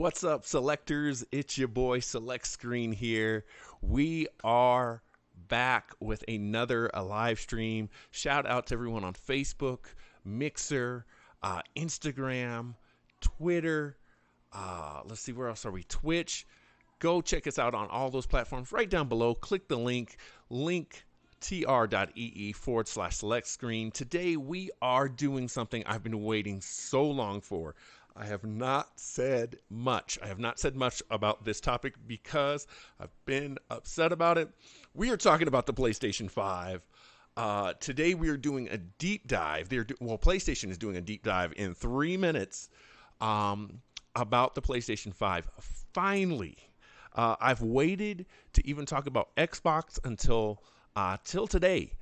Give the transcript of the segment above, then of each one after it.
What's up, selectors? It's your boy Select Screen here. We are back with another live stream. Shout out to everyone on Facebook, Mixer, Instagram, Twitter. Let's see, where else are we? Twitch. Go check us out on all those platforms right down below. Click the link tr.ee/select screen. Today we are doing something I've been waiting so long for. I have not said much. About this topic because I've been upset about it. We are talking about the PlayStation 5. Today we are doing a deep dive. PlayStation is doing a deep dive in 3 minutes about the PlayStation 5. Finally, I've waited to even talk about Xbox until till today.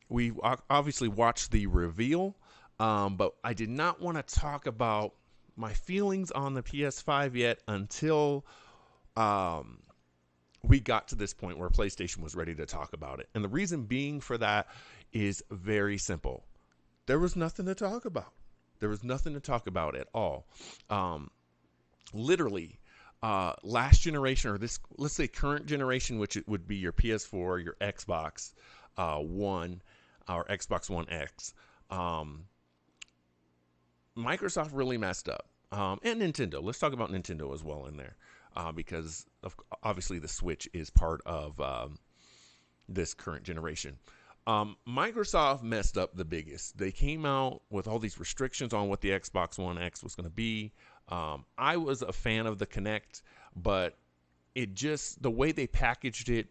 We obviously watched the reveal. But I did not want to talk about my feelings on the PS5 yet until we got to this point where PlayStation was ready to talk about it. And the reason being for that is very simple. There was nothing to talk about. There was nothing to talk about at all. Literally, last generation, or this, let's say current generation, which it would be your PS4, your Xbox One, or Xbox One X, Microsoft really messed up, and Nintendo. Let's talk about Nintendo as well in there, because obviously the Switch is part of this current generation. Microsoft messed up the biggest. They came out with all these restrictions on what the Xbox One X was going to be. I was a fan of the Kinect, but the way they packaged it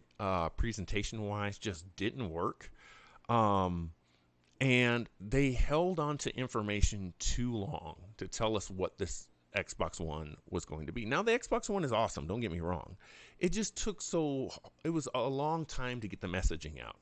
presentation-wise just didn't work. And they held on to information too long to tell us what this Xbox One was going to be. Now, the Xbox One is awesome, don't get me wrong. It just took it was a long time to get the messaging out.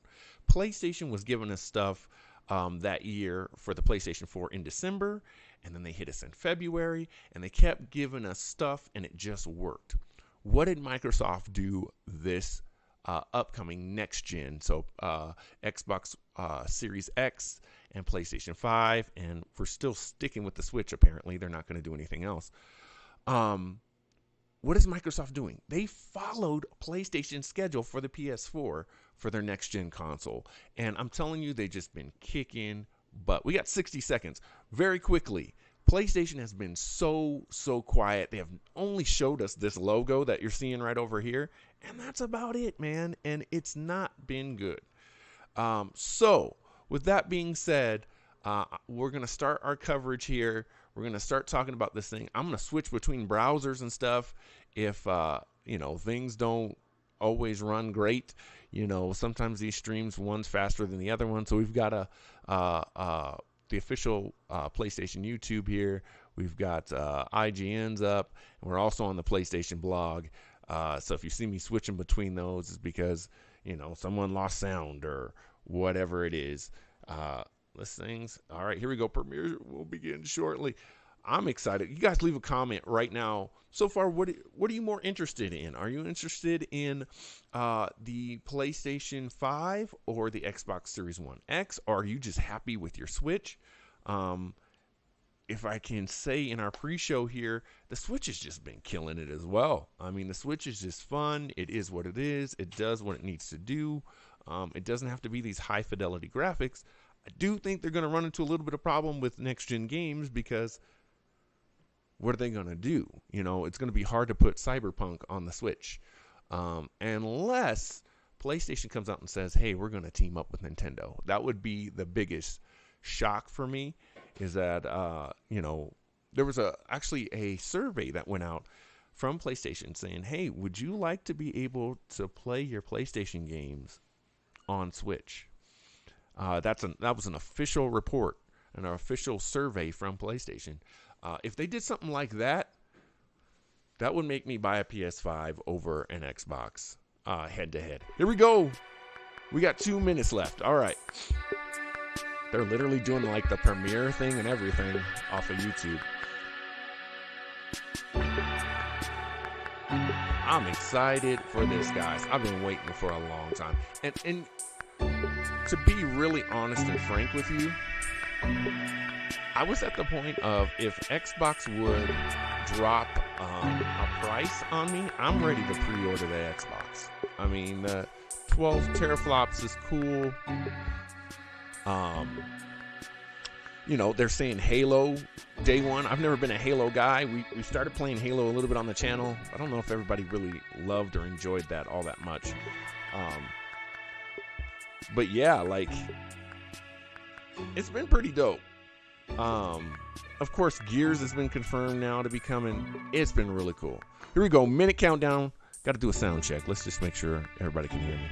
PlayStation was giving us stuff that year for the PlayStation 4 in December, and then they hit us in February, and they kept giving us stuff, and it just worked. What did Microsoft do this upcoming next gen? So Xbox Series X and PlayStation 5, and we're still sticking with the Switch. Apparently they're not going to do anything else. What is Microsoft doing? They followed PlayStation's schedule for the PS4 for their next gen console, and I'm telling you, they've just been kicking butt. We got 60 seconds very quickly. PlayStation has been so quiet. They have only showed us this logo that you're seeing right over here, and that's about it, man. And it's not been good. So with that being said, we're going to start our coverage here. We're going to start talking about this thing. I'm going to switch between browsers and stuff if, things don't always run great. Sometimes these streams, one's faster than the other one. So we've got the official PlayStation YouTube here. We've got IGN's up, and we're also on the PlayStation blog. So if you see me switching between those, it's because someone lost sound or whatever it is. Listings. All right, here we go. Premiere will begin shortly. I'm excited. You guys leave a comment right now. So far, what are you more interested in? Are you interested in the PlayStation 5 or the Xbox Series 1 X? Or are you just happy with your Switch? If I can say in our pre-show here, the Switch has just been killing it as well. I mean, the Switch is just fun. It is what it is. It does what it needs to do. It doesn't have to be these high-fidelity graphics. I do think they're going to run into a little bit of problem with next-gen games because what are they going to do? It's going to be hard to put Cyberpunk on the Switch unless PlayStation comes out and says, hey, we're going to team up with Nintendo. That would be the biggest shock for me, is that, there was actually a survey that went out from PlayStation saying, hey, would you like to be able to play your PlayStation games on Switch? That was an official report, an official survey from PlayStation. If they did something like that, that would make me buy a PS5 over an Xbox head to head. Here we go. We got 2 minutes left. All right. They're literally doing like the premiere thing and everything off of YouTube. I'm excited for this, guys. I've been waiting for a long time. And to be really honest and frank with you, I was at the point of if Xbox would drop a price on me, I'm ready to pre-order the Xbox. I mean, the 12 teraflops is cool. Um, they're saying Halo day one. I've never been a Halo guy. We started playing Halo a little bit on the channel. I don't know if everybody really loved or enjoyed that all that much. Um, but yeah, like, it's been pretty dope. Of course, Gears has been confirmed now to be coming. It's been really cool. Here we go. Minute countdown. Got to do a sound check. Let's just make sure everybody can hear me.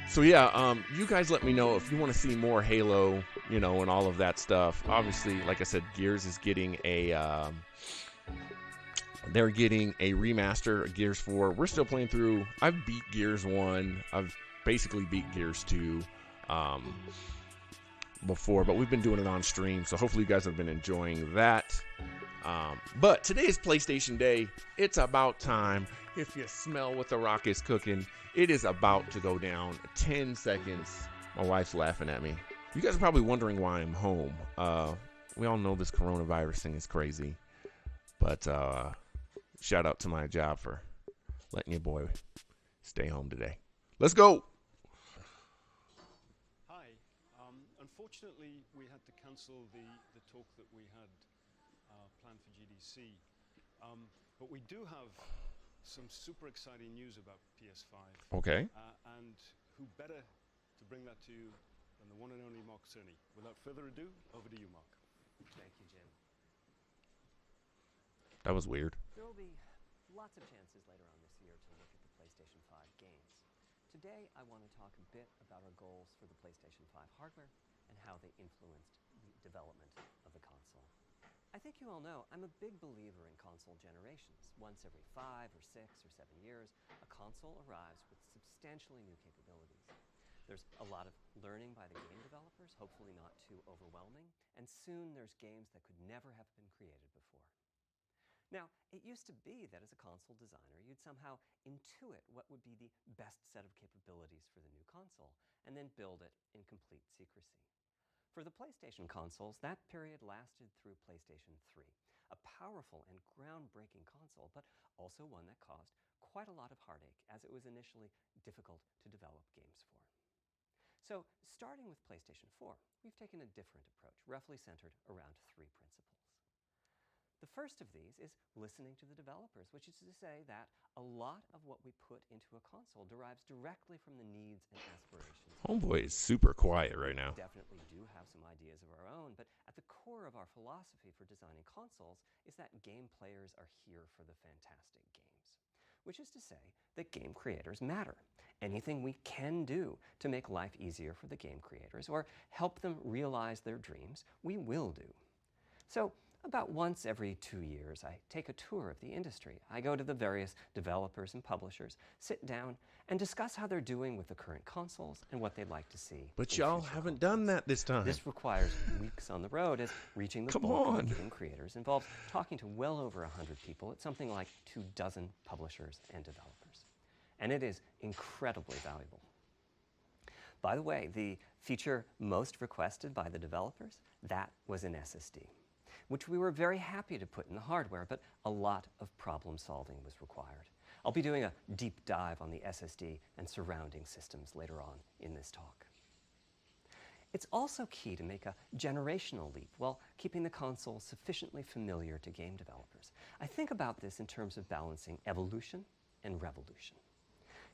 So yeah, you guys let me know if you want to see more Halo, and all of that stuff. Obviously, like I said, Gears is getting they're getting a remaster of Gears 4. We're still playing through. I've beat Gears 1. I've basically beat Gears 2 before, but we've been doing it on stream, so hopefully you guys have been enjoying that. But today is PlayStation Day. It's about time. If you smell what the rock is cooking, it is about to go down. 10 seconds. My wife's laughing at me. You guys are probably wondering why I'm home. We all know this coronavirus thing is crazy. But shout out to my job for letting your boy stay home today. Let's go. Hi. Unfortunately, we had to cancel the talk that we had planned for GDC. But we do have some super exciting news about PS5. Okay. And who better to bring that to you than the one and only Mark Cerny. Without further ado, over to you, Mark. Thank you, Jim. That was weird. There will be lots of chances later on this year to look at the PlayStation 5 games. Today, I want to talk a bit about our goals for the PlayStation 5 hardware and how they influenced the development of the console. I think you all know I'm a big believer in console generations. Once every 5 or 6 or 7 years, a console arrives with substantially new capabilities. There's a lot of learning by the game developers, hopefully not too overwhelming, and soon there's games that could never have been created before. Now, it used to be that as a console designer, you'd somehow intuit what would be the best set of capabilities for the new console, and then build it in complete secrecy. For the PlayStation consoles, that period lasted through PlayStation 3, a powerful and groundbreaking console, but also one that caused quite a lot of heartache, as it was initially difficult to develop games for. So, starting with PlayStation 4, we've taken a different approach, roughly centered around 3 principles. The first of these is listening to the developers, which is to say that a lot of what we put into a console derives directly from the needs and aspirations. Homeboy is super quiet right now. We definitely do have some ideas of our own, but at the core of our philosophy for designing consoles is that game players are here for the fantastic games. Which is to say that game creators matter. Anything we can do to make life easier for the game creators or help them realize their dreams, we will do. So, about once every 2 years, I take a tour of the industry. I go to the various developers and publishers, sit down, and discuss how they're doing with the current consoles and what they'd like to see. But y'all haven't done that this time. This requires weeks on the road, as reaching the bulk of the game creators involves talking to well over 100 people at something like 24 publishers and developers. And it is incredibly valuable. By the way, the feature most requested by the developers, that was an SSD, which we were very happy to put in the hardware, but a lot of problem solving was required. I'll be doing a deep dive on the SSD and surrounding systems later on in this talk. It's also key to make a generational leap while keeping the console sufficiently familiar to game developers. I think about this in terms of balancing evolution and revolution.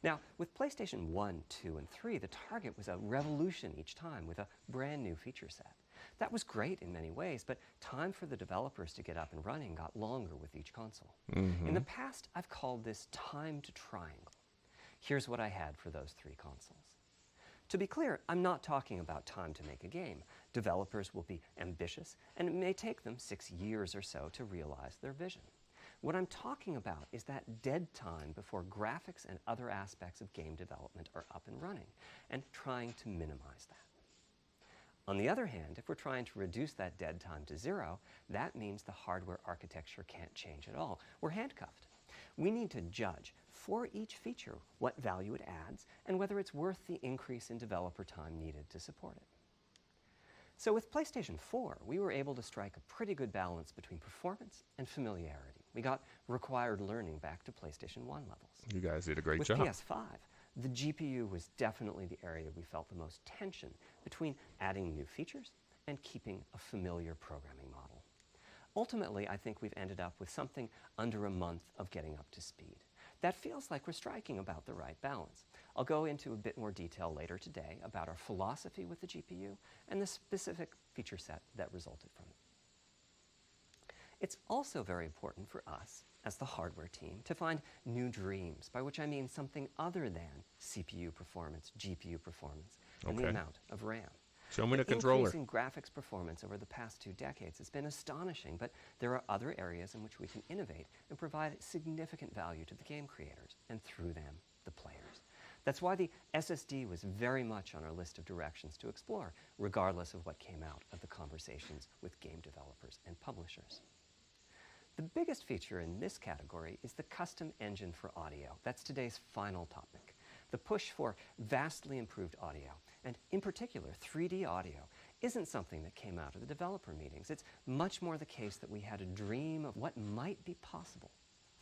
Now, with PlayStation 1, 2, and 3, the target was a revolution each time with a brand new feature set. That was great in many ways, but time for the developers to get up and running got longer with each console. In the past, I've called this time to triangle. Here's what I had for those 3 consoles. To be clear, I'm not talking about time to make a game. Developers will be ambitious, and it may take them 6 years or so to realize their vision. What I'm talking about is that dead time before graphics and other aspects of game development are up and running, and trying to minimize that. On the other hand, if we're trying to reduce that dead time to 0, that means the hardware architecture can't change at all. We're handcuffed. We need to judge for each feature what value it adds and whether it's worth the increase in developer time needed to support it. So with PlayStation 4, we were able to strike a pretty good balance between performance and familiarity. We got required learning back to PlayStation 1 levels. You guys did a great With job. PS5, the GPU was definitely the area we felt the most tension between adding new features and keeping a familiar programming model. Ultimately, I think we've ended up with something under a month of getting up to speed. That feels like we're striking about the right balance. I'll go into a bit more detail later today about our philosophy with the GPU and the specific feature set that resulted from it. It's also very important for us, as the hardware team, to find new dreams, by which I mean something other than CPU performance, GPU performance, and the amount of RAM. Show me the controller. The increase in graphics performance over the past 2 decades has been astonishing, but there are other areas in which we can innovate and provide significant value to the game creators, and through them, the players. That's why the SSD was very much on our list of directions to explore, regardless of what came out of the conversations with game developers and publishers. The biggest feature in this category is the custom engine for audio. That's today's final topic. The push for vastly improved audio, and in particular 3D audio, isn't something that came out of the developer meetings. It's much more the case that we had a dream of what might be possible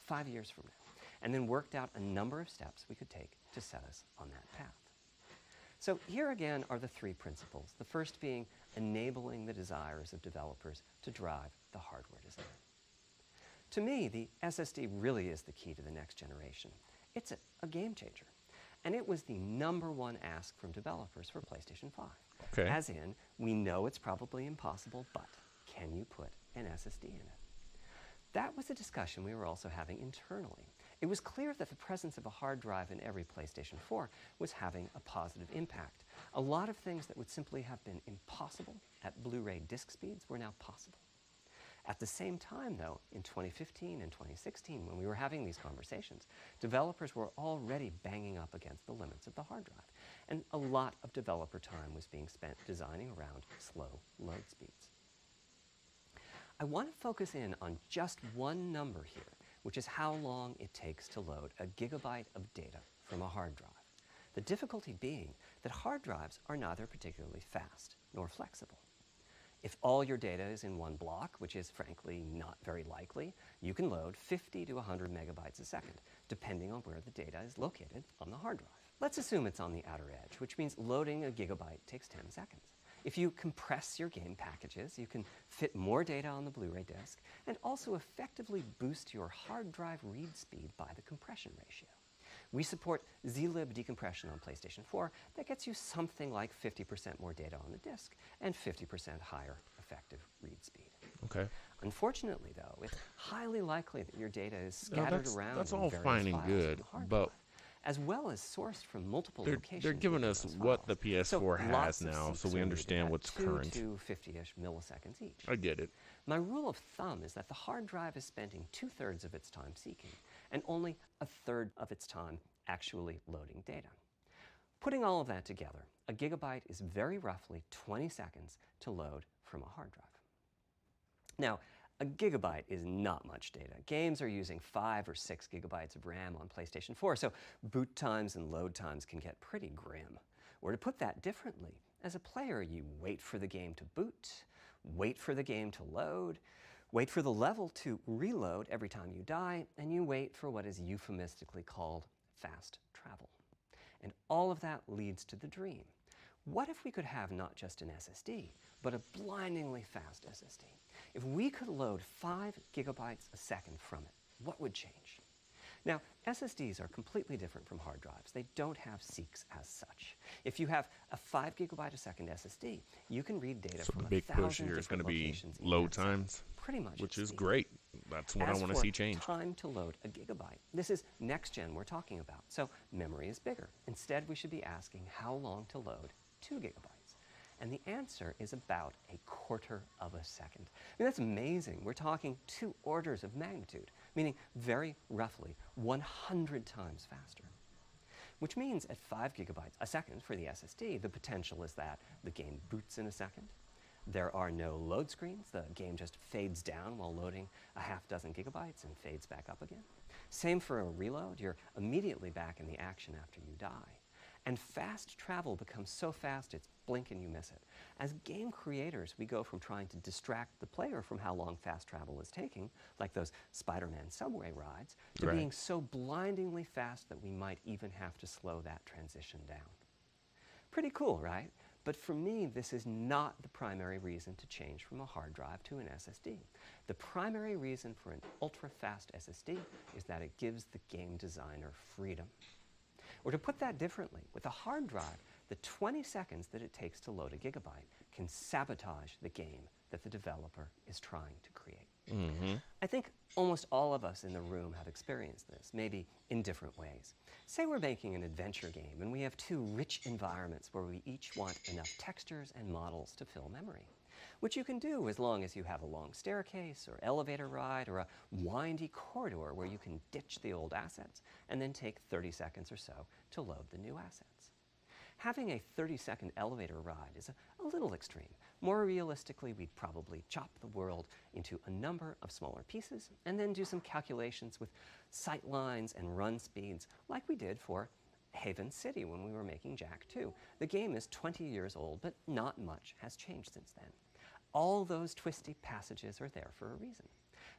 5 years from now, and then worked out a number of steps we could take to set us on that path. So here again are the 3 principles, the first being enabling the desires of developers to drive the hardware design. To me, the SSD really is the key to the next generation. It's a game changer. And it was the #1 ask from developers for PlayStation 5. Okay. As in, we know it's probably impossible, but can you put an SSD in it? That was a discussion we were also having internally. It was clear that the presence of a hard drive in every PlayStation 4 was having a positive impact. A lot of things that would simply have been impossible at Blu-ray disc speeds were now possible. At the same time, though, in 2015 and 2016, when we were having these conversations, developers were already banging up against the limits of the hard drive, and a lot of developer time was being spent designing around slow load speeds. I want to focus in on just one number here, which is how long it takes to load a gigabyte of data from a hard drive. The difficulty being that hard drives are neither particularly fast nor flexible. If all your data is in one block, which is frankly not very likely, you can load 50 to 100 megabytes a second, depending on where the data is located on the hard drive. Let's assume it's on the outer edge, which means loading a gigabyte takes 10 seconds. If you compress your game packages, you can fit more data on the Blu-ray disc and also effectively boost your hard drive read speed by the compression ratio. We support zlib decompression on PlayStation 4 that gets you something like 50% more data on the disc and 50% higher effective read speed. Okay. Unfortunately, though, it's highly likely that your data is scattered around that's in all various fine and files good, on the hard but drive, as well as sourced from multiple locations. they're giving within us those what the files. PS4 So has lots of now, seeks so we are needed understand at what's 2 current. to 50-ish milliseconds each. I get it. My rule of thumb is that the hard drive is spending 2/3 of its time seeking and only 1/3 of its time actually loading data. Putting all of that together, a gigabyte is very roughly 20 seconds to load from a hard drive. Now, a gigabyte is not much data. Games are using 5 or 6 gigabytes of RAM on PlayStation 4, so boot times and load times can get pretty grim. Or to put that differently, as a player, you wait for the game to boot, wait for the game to load, wait for the level to reload every time you die, and you wait for what is euphemistically called fast travel. And all of that leads to the dream. What if we could have not just an SSD, but a blindingly fast SSD? If we could load 5 gigabytes a second from it, what would change? Now, SSDs are completely different from hard drives. They don't have seeks as such. If you have a 5 gigabyte a second SSD, you can read data So from the big 1,000 push here is going to different be locations in load that second, times, pretty much which at is speed. great. That's what I As want to for see change. time to load a gigabyte, this is next gen we're talking about, so memory is bigger. Instead, we should be asking how long to load 2 gigabytes. And the answer is about 1/4 of a second. I mean, that's amazing. We're talking 2 orders of magnitude, meaning very roughly 100 times faster. Which means at 5 gigabytes a second for the SSD, the potential is that the game boots in a second. There are no load screens. The game just fades down while loading a half dozen gigabytes and fades back up again. Same for a reload. You're immediately back in the action after you die. And fast travel becomes so fast it's blink and you miss it. As game creators, we go from trying to distract the player from how long fast travel is taking, like those Spider-Man subway rides, to Right. being so blindingly fast that we might even have to slow that transition down. Pretty cool, right? But for me, this is not the primary reason to change from a hard drive to an SSD. The primary reason for an ultra-fast SSD is that it gives the game designer freedom. Or to put that differently, with a hard drive, the 20 seconds that it takes to load a gigabyte can sabotage the game that the developer is trying to create. I think almost all of us in the room have experienced this, maybe in different ways. Say we're making an adventure game and we have two rich environments where we each want enough textures and models to fill memory, which you can do as long as you have a long staircase or elevator ride or a windy corridor where you can ditch the old assets and then take 30 seconds or so to load the new assets. Having a 30-second elevator ride is a little extreme. More realistically, we'd probably chop the world into a number of smaller pieces and then do some calculations with sight lines and run speeds like we did for Haven City when we were making Jack 2. The game is 20 years old, but not much has changed since then. All those twisty passages are there for a reason.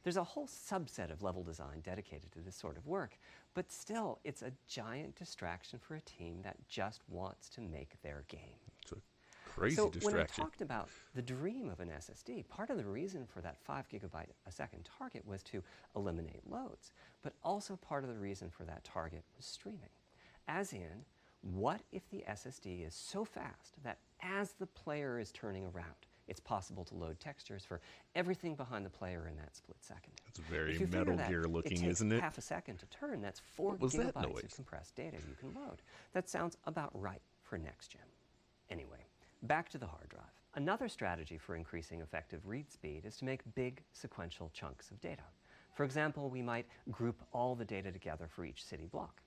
There's a whole subset of level design dedicated to this sort of work, but still, it's a giant distraction for a team that just wants to make their game. It's a crazy So distraction. when I talked about the dream of an SSD, part of the reason for that 5 gigabyte a second target was to eliminate loads, but also part of the reason for that target was streaming. As in, what if the SSD is so fast that as the player is turning around, it's possible to load textures for everything behind the player in that split second. It's very If you figure Metal that Gear looking, it takes isn't it? half a second to turn, that's 4 What was that gigabytes noise? of compressed data you can load. That sounds about right for next gen. Anyway, back to the hard drive. Another strategy for increasing effective read speed is to make big sequential chunks of data. For example, we might group all the data together for each city block.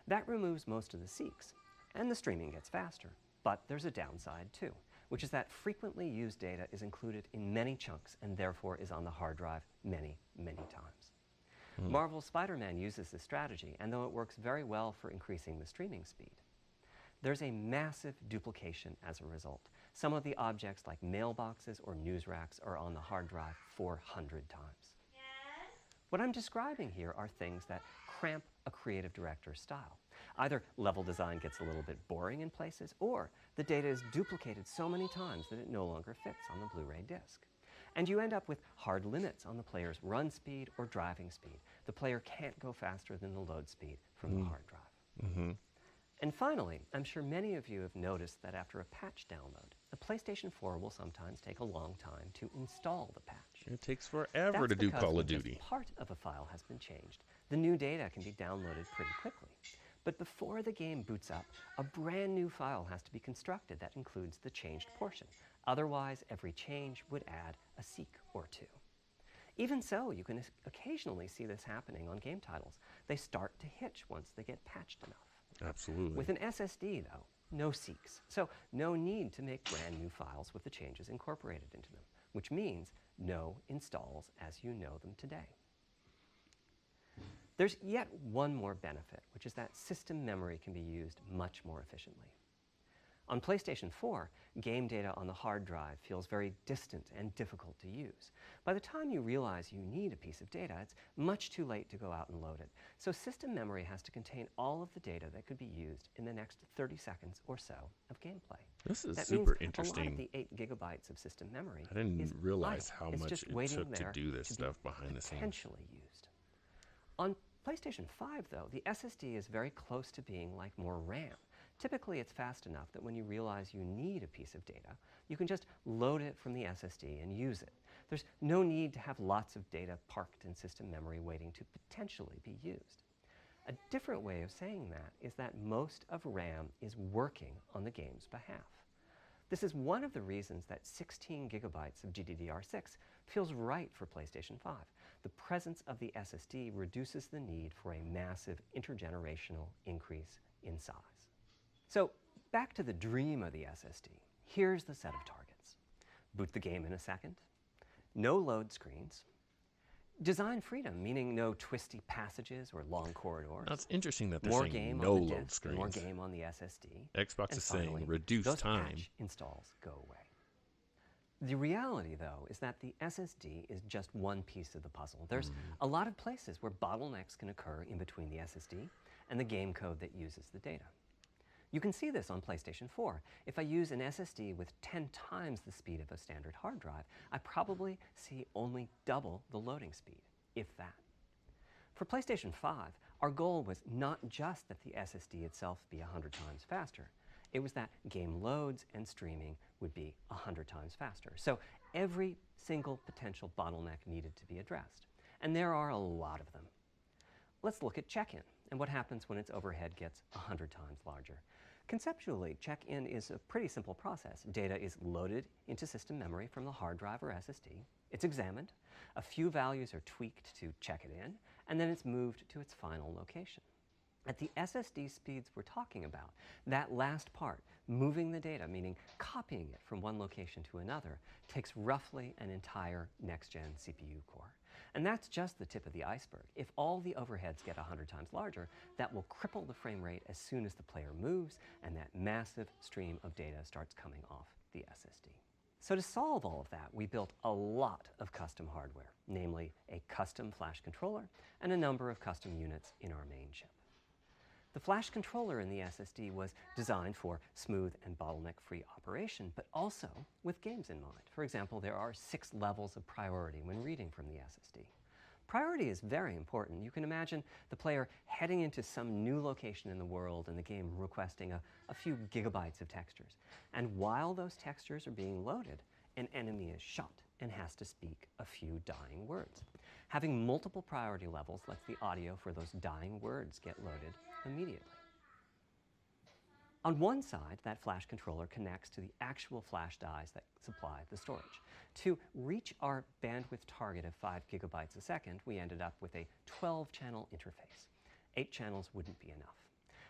That removes most of the seeks, and the streaming gets faster. But there's a downside too, which is that frequently used data is included in many chunks and therefore is on the hard drive many, many times. Marvel's Spider-Man uses this strategy, and though it works very well for increasing the streaming speed, there's a massive duplication as a result. Some of the objects like mailboxes or news racks are on the hard drive 400 times. What I'm describing here are things that cramp a creative director's style. Either level design gets a little bit boring in places, or the data is duplicated so many times that it no longer fits on the Blu-ray disc. And you end up with hard limits on the player's run speed or driving speed. The player can't go faster than the load speed from the hard drive. And finally, I'm sure many of you have noticed that after a patch download, the PlayStation 4 will sometimes take a long time to install the patch. It takes forever to That's do because Call when of Duty. just part of a file has been changed. The new data can be downloaded pretty quickly. But before the game boots up, a brand new file has to be constructed that includes the changed portion. Otherwise, every change would add a seek or two. Even so, you can occasionally see this happening on game titles. They start to hitch once they get patched enough. Absolutely. With an SSD, though, no seeks. So no need to make brand new files with the changes incorporated into them, which means no installs as you know them today. There's yet one more benefit, which is that system memory can be used much more efficiently. On PlayStation 4, game data on the hard drive feels very distant and difficult to use. By the time you realize you need a piece of data, it's much too late to go out and load it. So system memory has to contain all of the data that could be used in the next 30 seconds or so of gameplay. This is That super means a lot interesting. of the 8 gigabytes of system memory I didn't is realize idle. how It's much just it waiting took to there do this to stuff be behind the scenes. potentially used. On PlayStation 5, though, the SSD is very close to being like more RAM. Typically, it's fast enough that when you realize you need a piece of data, you can just load it from the SSD and use it. There's no need to have lots of data parked in system memory waiting to potentially be used. A different way of saying that is that most of RAM is working on the game's behalf. This is one of the reasons that 16 gigabytes of GDDR6 feels right for PlayStation 5. The presence of the SSD reduces the need for a massive intergenerational increase in size. So back to the dream of the SSD. Here's the set of targets. Boot the game in a second, no load screens, Design freedom, meaning no twisty passages or long corridors. Now, it's interesting that they're more saying game no on the load disk, more screens. game on the SSD. Xbox and is finally, saying reduce those time. patch installs go away. The reality, though, is that the SSD is just one piece of the puzzle. There's a lot of places where bottlenecks can occur in between the SSD and the game code that uses the data. You can see this on PlayStation 4. If I use an SSD with 10 times the speed of a standard hard drive, I probably see only double the loading speed, if that. For PlayStation 5, our goal was not just that the SSD itself be 100 times faster. It was that game loads and streaming would be 100 times faster. So every single potential bottleneck needed to be addressed. And there are a lot of them. Let's look at check-in and what happens when its overhead gets 100 times larger. Conceptually, check-in is a pretty simple process. Data is loaded into system memory from the hard drive or SSD. It's examined. A few values are tweaked to check it in, and then it's moved to its final location. At the SSD speeds we're talking about, that last part, moving the data, meaning copying it from one location to another, takes roughly an entire next-gen CPU core. And that's just the tip of the iceberg. If all the overheads get 100 times larger, that will cripple the frame rate as soon as the player moves, and that massive stream of data starts coming off the SSD. So to solve all of that, we built a lot of custom hardware, namely a custom flash controller and a number of custom units in our main chip. The flash controller in the SSD was designed for smooth and bottleneck-free operation, but also with games in mind. For example, there are 6 levels of priority when reading from the SSD. Priority is very important. You can imagine the player heading into some new location in the world and the game requesting a few gigabytes of textures. And while those textures are being loaded, an enemy is shot and has to speak a few dying words. Having multiple priority levels lets the audio for those dying words get loaded immediately. On one side, that flash controller connects to the actual flash dies that supply the storage. To reach our bandwidth target of 5 gigabytes a second, we ended up with a 12-channel interface. 8 channels wouldn't be enough.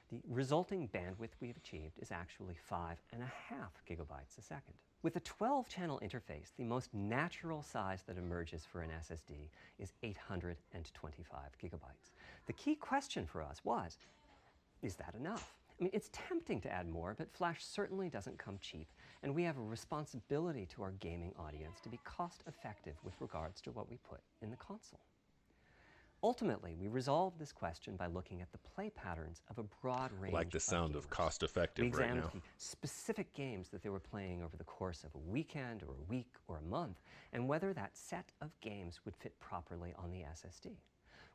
The resulting bandwidth we've achieved is actually 5.5 gigabytes a second. With a 12-channel interface, the most natural size that emerges for an SSD is 825 gigabytes. The key question for us was, is that enough? I mean, it's tempting to add more, but flash certainly doesn't come cheap, and we have a responsibility to our gaming audience to be cost-effective with regards to what we put in the console. Ultimately, we resolved this question by looking at the play patterns of a broad range of Like the sound of gamers. cost-effective We right examined now. the specific games that they were playing over the course of a weekend or a week or a month, and whether that set of games would fit properly on the SSD.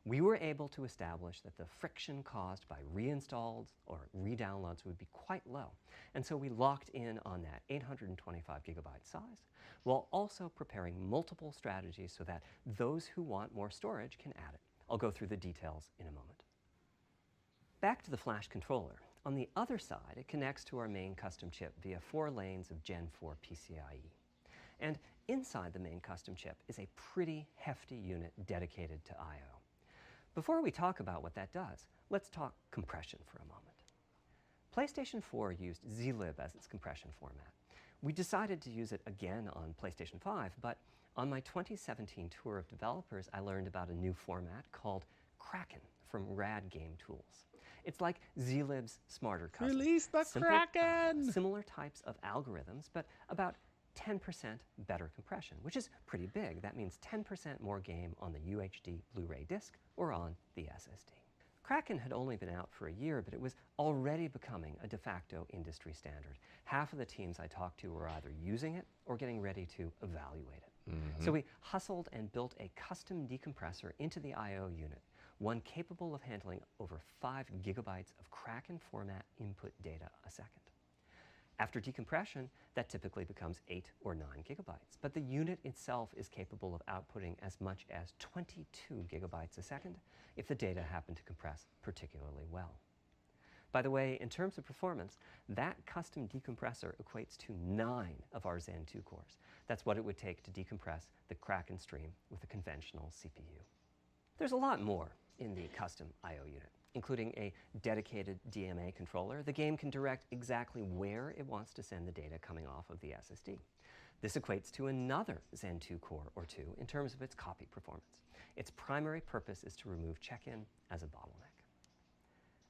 We were able to establish that the friction caused by reinstalls or redownloads would be quite low, and so we locked in on that 825 gigabyte size, while also preparing multiple strategies so that those who want more storage can add it. I'll go through the details in a moment. Back to the flash controller. On the other side, it connects to our main custom chip via 4 lanes of Gen 4 PCIe. And inside the main custom chip is a pretty hefty unit dedicated to I/O. Before we talk about what that does, let's talk compression for a moment. PlayStation 4 used zlib as its compression format. We decided to use it again on PlayStation 5, but on my 2017 tour of developers, I learned about a new format called Kraken from Rad Game Tools. It's like zlib's smarter cousin. Release the Kraken! Similar types of algorithms, but about 10% better compression, which is pretty big. That means 10% more game on the UHD Blu-ray disc or on the SSD. Kraken had only been out for a year, but it was already becoming a de facto industry standard. Half of the teams I talked to were either using it or getting ready to evaluate it. So we hustled and built a custom decompressor into the I/O unit, one capable of handling over 5 gigabytes of Kraken format input data a second. After decompression, that typically becomes 8 or 9 gigabytes, but the unit itself is capable of outputting as much as 22 gigabytes a second if the data happen to compress particularly well. By the way, in terms of performance, that custom decompressor equates to 9 of our Zen 2 cores. That's what it would take to decompress the Kraken stream with a conventional CPU. There's a lot more in the custom I/O unit, including a dedicated DMA controller. The game can direct exactly where it wants to send the data coming off of the SSD. This equates to another Zen 2 core or 2 in terms of its copy performance. Its primary purpose is to remove check-in as a bottleneck.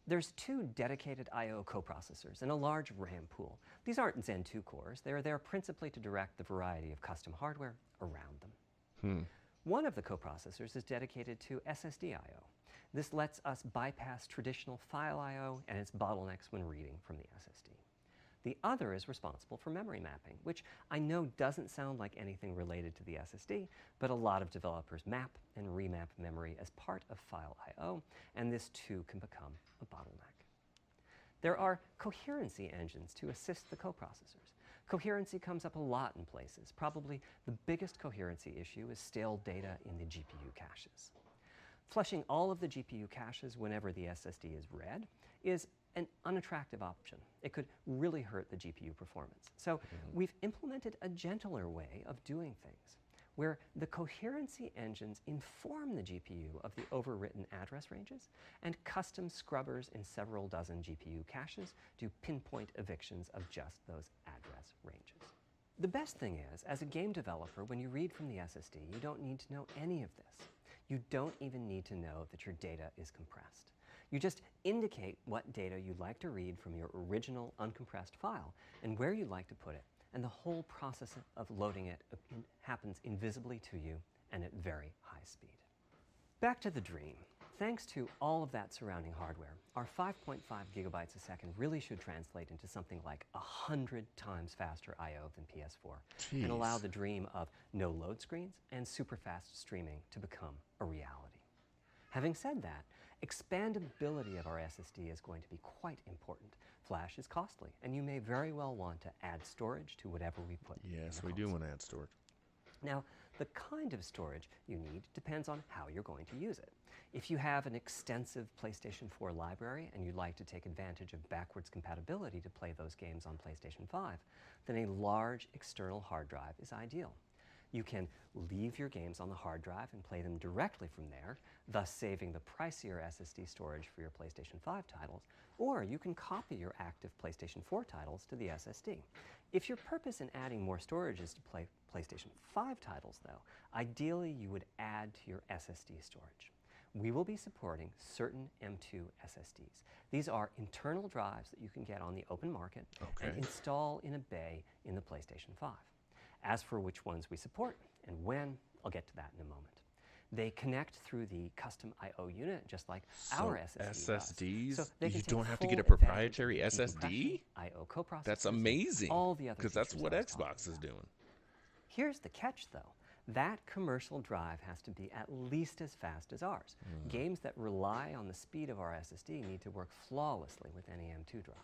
There's 2 dedicated I/O coprocessors and a large RAM pool. These aren't Zen 2 cores. They're there principally to direct the variety of custom hardware around them. One of the coprocessors is dedicated to SSD I/O. This lets us bypass traditional file I/O and its bottlenecks when reading from the SSD. The other is responsible for memory mapping, which I know doesn't sound like anything related to the SSD, but a lot of developers map and remap memory as part of file I/O, and this too can become a bottleneck. There are coherency engines to assist the coprocessors. Coherency comes up a lot in places. Probably the biggest coherency issue is stale data in the GPU caches. Flushing all of the GPU caches whenever the SSD is read is an unattractive option. It could really hurt the GPU performance. So we've implemented a gentler way of doing things, where the coherency engines inform the GPU of the overwritten address ranges, and custom scrubbers in several dozen GPU caches do pinpoint evictions of just those address ranges. The best thing is, as a game developer, when you read from the SSD, you don't need to know any of this. You don't even need to know that your data is compressed. You just indicate what data you'd like to read from your original uncompressed file and where you'd like to put it, and the whole process of loading it happens invisibly to you and at very high speed. Back to the dream. Thanks to all of that surrounding hardware, our 5.5 gigabytes a second really should translate into something like 100 times faster I/O than PS4 and allow the dream of no load screens and super fast streaming to become a reality. Having said that, expandability of our SSD is going to be quite important. Flash is costly, and you may very well want to add storage to whatever we put in Yes, the we do console. want to add storage. Now, the kind of storage you need depends on how you're going to use it. If you have an extensive PlayStation 4 library and you'd like to take advantage of backwards compatibility to play those games on PlayStation 5, then a large external hard drive is ideal. You can leave your games on the hard drive and play them directly from there, thus saving the pricier SSD storage for your PlayStation 5 titles, or you can copy your active PlayStation 4 titles to the SSD. If your purpose in adding more storage is to play PlayStation 5 titles, though, ideally you would add to your SSD storage. We will be supporting certain M2 SSDs. These are internal drives that you can get on the open market and install in a bay in the PlayStation 5. As for which ones we support and when, I'll get to that in a moment. They connect through the custom I/O unit, just like our SSD does. So you don't have to get a proprietary SSD? I/O coprocessors. That's amazing, all the other because that's what features I was Xbox is doing. Here's the catch, though. That commercial drive has to be at least as fast as ours. Games that rely on the speed of our SSD need to work flawlessly with any M2 drive.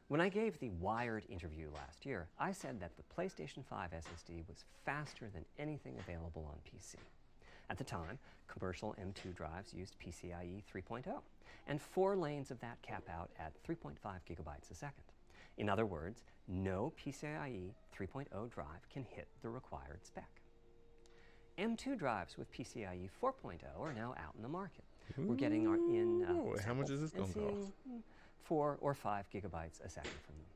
When I gave the Wired interview last year, I said that the PlayStation 5 SSD was faster than anything available on PC. At the time, commercial M2 drives used PCIe 3.0, and 4 lanes of that cap out at 3.5 gigabytes a second. In other words, no PCIe 3.0 drive can hit the required spec. M2 drives with PCIe 4.0 are now out in the market. We're getting our how much is this going to cost? 4 or 5 gigabytes a second from them.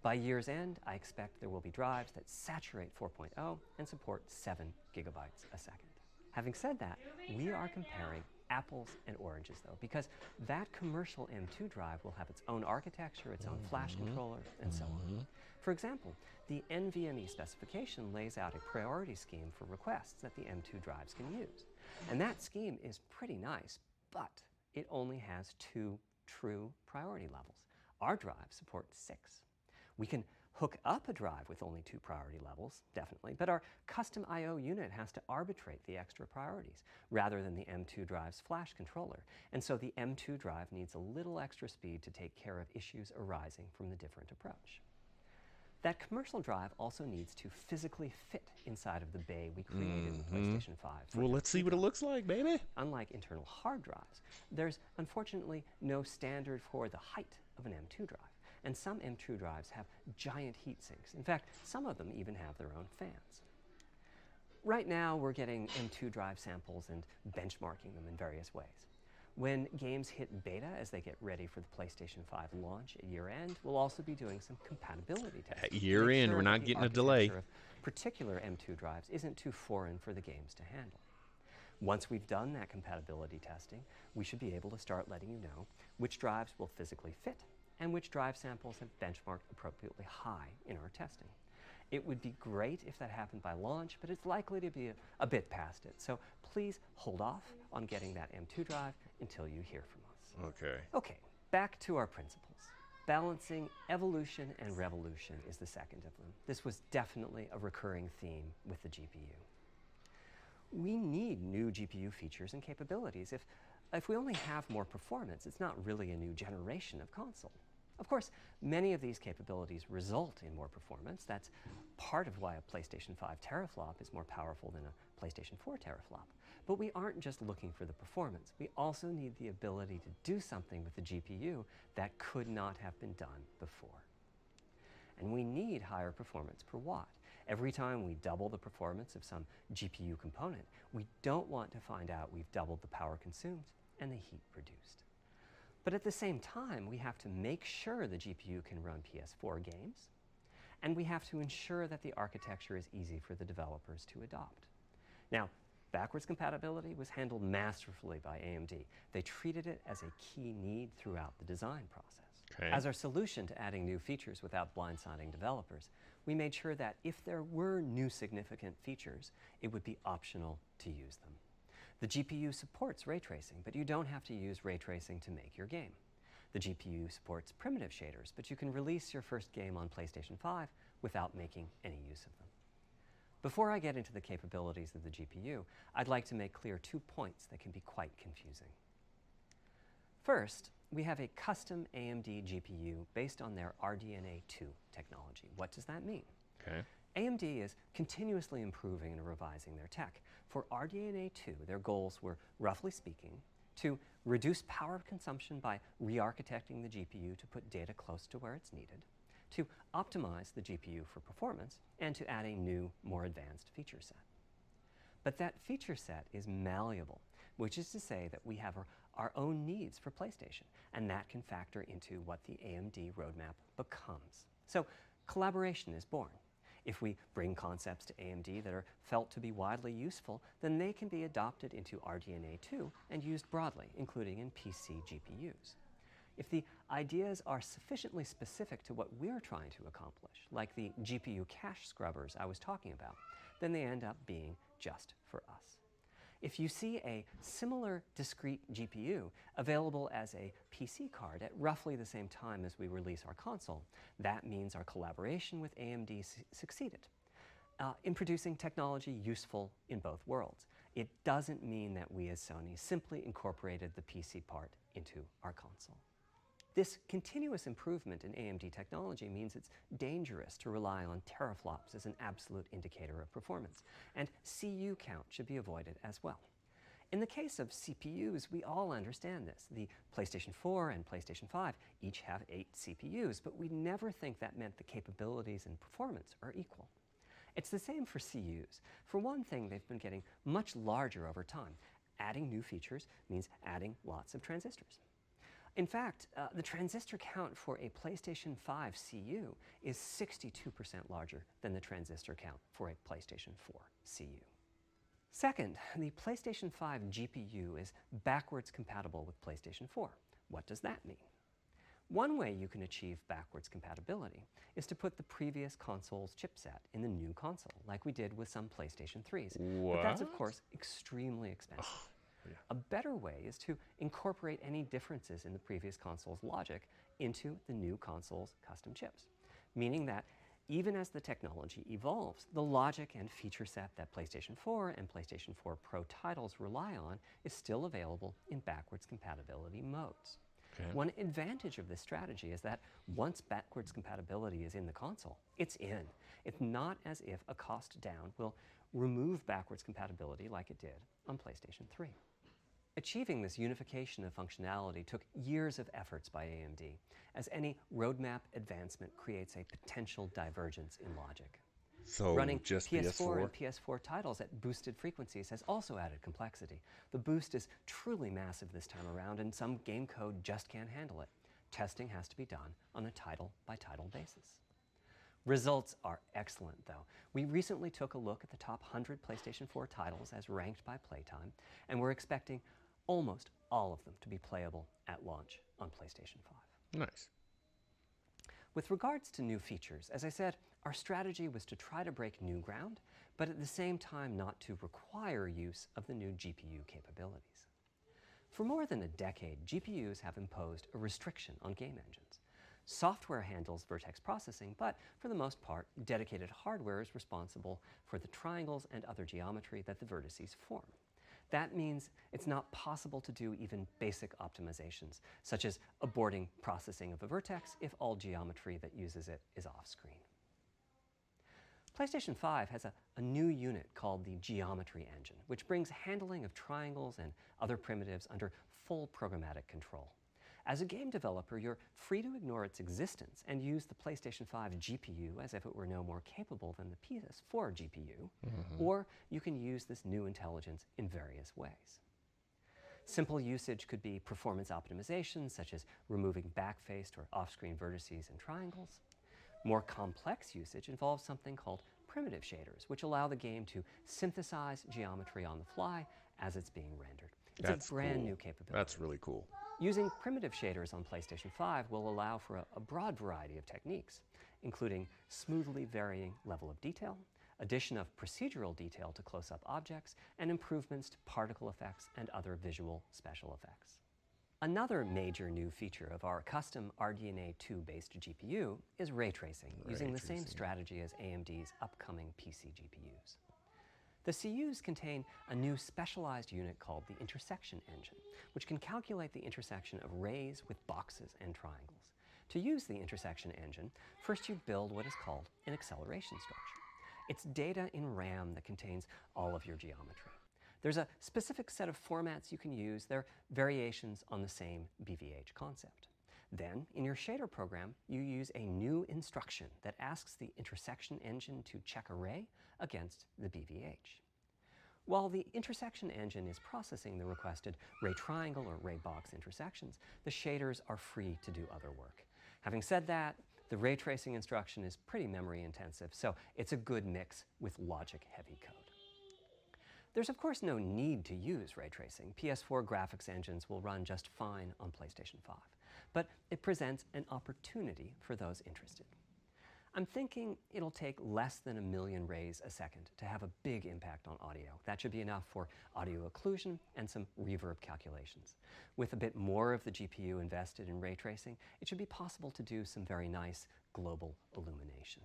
By year's end, I expect there will be drives that saturate 4.0 and support 7 gigabytes a second. Having said that, we are comparing apples and oranges, though, because that commercial M2 drive will have its own architecture, its own flash controller, and so on. For example, the NVMe specification lays out a priority scheme for requests that the M2 drives can use. And that scheme is pretty nice, but it only has 2 true priority levels. Our drive supports 6. We can hook up a drive with only 2 priority levels, definitely, but our custom I/O unit has to arbitrate the extra priorities rather than the M2 drive's flash controller. And so the M2 drive needs a little extra speed to take care of issues arising from the different approach. That commercial drive also needs to physically fit inside of the bay we created with PlayStation 5. Well, let's see what it looks like, baby. Unlike internal hard drives, there's unfortunately no standard for the height of an M2 drive. And some M2 drives have giant heat sinks. In fact, some of them even have their own fans. Right now, we're getting M2 drive samples and benchmarking them in various ways. When games hit beta as they get ready for the PlayStation 5 launch at year-end, we'll also be doing some compatibility tests. At year-end, we're not getting a delay. Particular M2 drives isn't too foreign for the games to handle. Once we've done that compatibility testing, we should be able to start letting you know which drives will physically fit and which drive samples have benchmarked appropriately high in our testing. It would be great if that happened by launch, but it's likely to be a bit past it. So please hold off on getting that M2 drive until you hear from us. Okay. Okay, back to our principles. Balancing evolution and revolution is the second of them. This was definitely a recurring theme with the GPU. We need new GPU features and capabilities. If we only have more performance, it's not really a new generation of console. Of course, many of these capabilities result in more performance. That's part of why a PlayStation 5 teraflop is more powerful than a PlayStation 4 teraflop. But we aren't just looking for the performance. We also need the ability to do something with the GPU that could not have been done before. And we need higher performance per watt. Every time we double the performance of some GPU component, we don't want to find out we've doubled the power consumed and the heat produced. But at the same time, we have to make sure the GPU can run PS4 games, and we have to ensure that the architecture is easy for the developers to adopt. Now, backwards compatibility was handled masterfully by AMD. They treated it as a key need throughout the design process. Okay. As our solution to adding new features without blindsiding developers, we made sure that if there were new significant features, it would be optional to use them. The GPU supports ray tracing, but you don't have to use ray tracing to make your game. The GPU supports primitive shaders, but you can release your first game on PlayStation 5 without making any use of them. Before I get into the capabilities of the GPU, I'd like to make clear 2 points that can be quite confusing. First, we have a custom AMD GPU based on their RDNA 2 technology. What does that mean? Okay. AMD is continuously improving and revising their tech. For RDNA 2, their goals were, roughly speaking, to reduce power consumption by re-architecting the GPU to put data close to where it's needed, to optimize the GPU for performance, and to add a new, more advanced feature set. But that feature set is malleable, which is to say that we have our own needs for PlayStation, and that can factor into what the AMD roadmap becomes. So collaboration is born. If we bring concepts to AMD that are felt to be widely useful, then they can be adopted into RDNA 2 and used broadly, including in PC GPUs. If the ideas are sufficiently specific to what we're trying to accomplish, like the GPU cache scrubbers I was talking about, then they end up being just for us. If you see a similar discrete GPU available as a PC card at roughly the same time as we release our console, that means our collaboration with AMD succeeded in producing technology useful in both worlds. It doesn't mean that we as Sony simply incorporated the PC part into our console. This continuous improvement in AMD technology means it's dangerous to rely on teraflops as an absolute indicator of performance, and CU count should be avoided as well. In the case of CPUs, we all understand this. The PlayStation 4 and PlayStation 5 each have 8 CPUs, but we never think that meant the capabilities and performance are equal. It's the same for CUs. For one thing, they've been getting much larger over time. Adding new features means adding lots of transistors. In fact, the transistor count for a PlayStation 5 CU is 62% larger than the transistor count for a PlayStation 4 CU. Second, the PlayStation 5 GPU is backwards compatible with PlayStation 4. What does that mean? One way you can achieve backwards compatibility is to put the previous console's chipset in the new console, like we did with some PlayStation 3s. What? But that's, of course, extremely expensive. Yeah. A better way is to incorporate any differences in the previous console's logic into the new console's custom chips, meaning that even as the technology evolves, the logic and feature set that PlayStation 4 and PlayStation 4 Pro titles rely on is still available in backwards compatibility modes. Okay. One advantage of this strategy is that once backwards compatibility is in the console, it's in. It's not as if a cost down will remove backwards compatibility like it did on PlayStation 3. Achieving this unification of functionality took years of efforts by AMD, as any roadmap advancement creates a potential divergence in logic. So Running just PS4 and PS4 titles at boosted frequencies has also added complexity. The boost is truly massive this time around, and some game code just can't handle it. Testing has to be done on a title-by-title basis. Results are excellent, though. We recently took a look at the top 100 PlayStation 4 titles as ranked by playtime, and we're expecting almost all of them to be playable at launch on PlayStation 5. Nice. With regards to new features, as I said, our strategy was to try to break new ground, but at the same time not to require use of the new GPU capabilities. For more than a decade, GPUs have imposed a restriction on game engines. Software handles vertex processing, but for the most part, dedicated hardware is responsible for the triangles and other geometry that the vertices form. That means it's not possible to do even basic optimizations, such as aborting processing of a vertex if all geometry that uses it is off-screen. PlayStation 5 has a new unit called the Geometry Engine, which brings handling of triangles and other primitives under full programmatic control. As a game developer, you're free to ignore its existence and use the PlayStation 5 GPU as if it were no more capable than the PS4 GPU, or you can use this new intelligence in various ways. Simple usage could be performance optimization, such as removing backfaced or off-screen vertices and triangles. More complex usage involves something called primitive shaders, which allow the game to synthesize geometry on the fly as it's being rendered. It's a brand new capability. That's really cool. Using primitive shaders on PlayStation 5 will allow for a broad variety of techniques, including smoothly varying level of detail, addition of procedural detail to close-up objects, and improvements to particle effects and other visual special effects. Another major new feature of our custom RDNA 2-based GPU is ray tracing, using the same strategy as AMD's upcoming PC GPUs. The CUs contain a new specialized unit called the intersection engine, which can calculate the intersection of rays with boxes and triangles. To use the intersection engine, first you build what is called an acceleration structure. It's data in RAM that contains all of your geometry. There's a specific set of formats you can use. They're variations on the same BVH concept. Then, in your shader program, you use a new instruction that asks the intersection engine to check a ray against the BVH. While the intersection engine is processing the requested ray triangle or ray box intersections, the shaders are free to do other work. Having said that, the ray tracing instruction is pretty memory intensive, so it's a good mix with logic-heavy code. There's of course no need to use ray tracing. PS4 graphics engines will run just fine on PlayStation 5, but it presents an opportunity for those interested. I'm thinking it'll take less than 1 million rays a second to have a big impact on audio. That should be enough for audio occlusion and some reverb calculations. With a bit more of the GPU invested in ray tracing, it should be possible to do some very nice global illumination.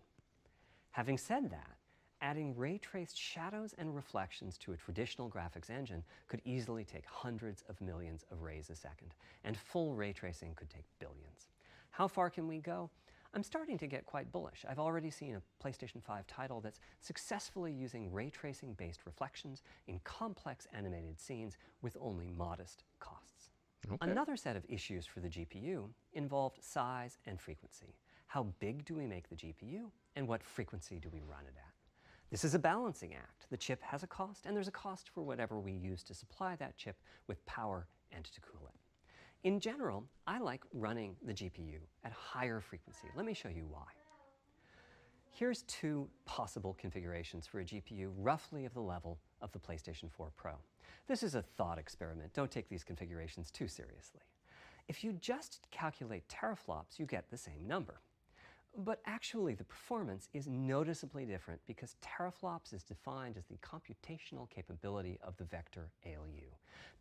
Having said that, adding ray-traced shadows and reflections to a traditional graphics engine could easily take hundreds of millions of rays a second, and full ray tracing could take billions. How far can we go? I'm starting to get quite bullish. I've already seen a PlayStation 5 title that's successfully using ray tracing-based reflections in complex animated scenes with only modest costs. Okay. Another set of issues for the GPU involved size and frequency. How big do we make the GPU, and what frequency do we run it at? This is a balancing act. The chip has a cost, and there's a cost for whatever we use to supply that chip with power and to cool it. In general, I like running the GPU at higher frequency. Let me show you why. Here's 2 possible configurations for a GPU roughly of the level of the PlayStation 4 Pro. This is a thought experiment. Don't take these configurations too seriously. If you just calculate teraflops, you get the same number. But actually, the performance is noticeably different because teraflops is defined as the computational capability of the vector ALU.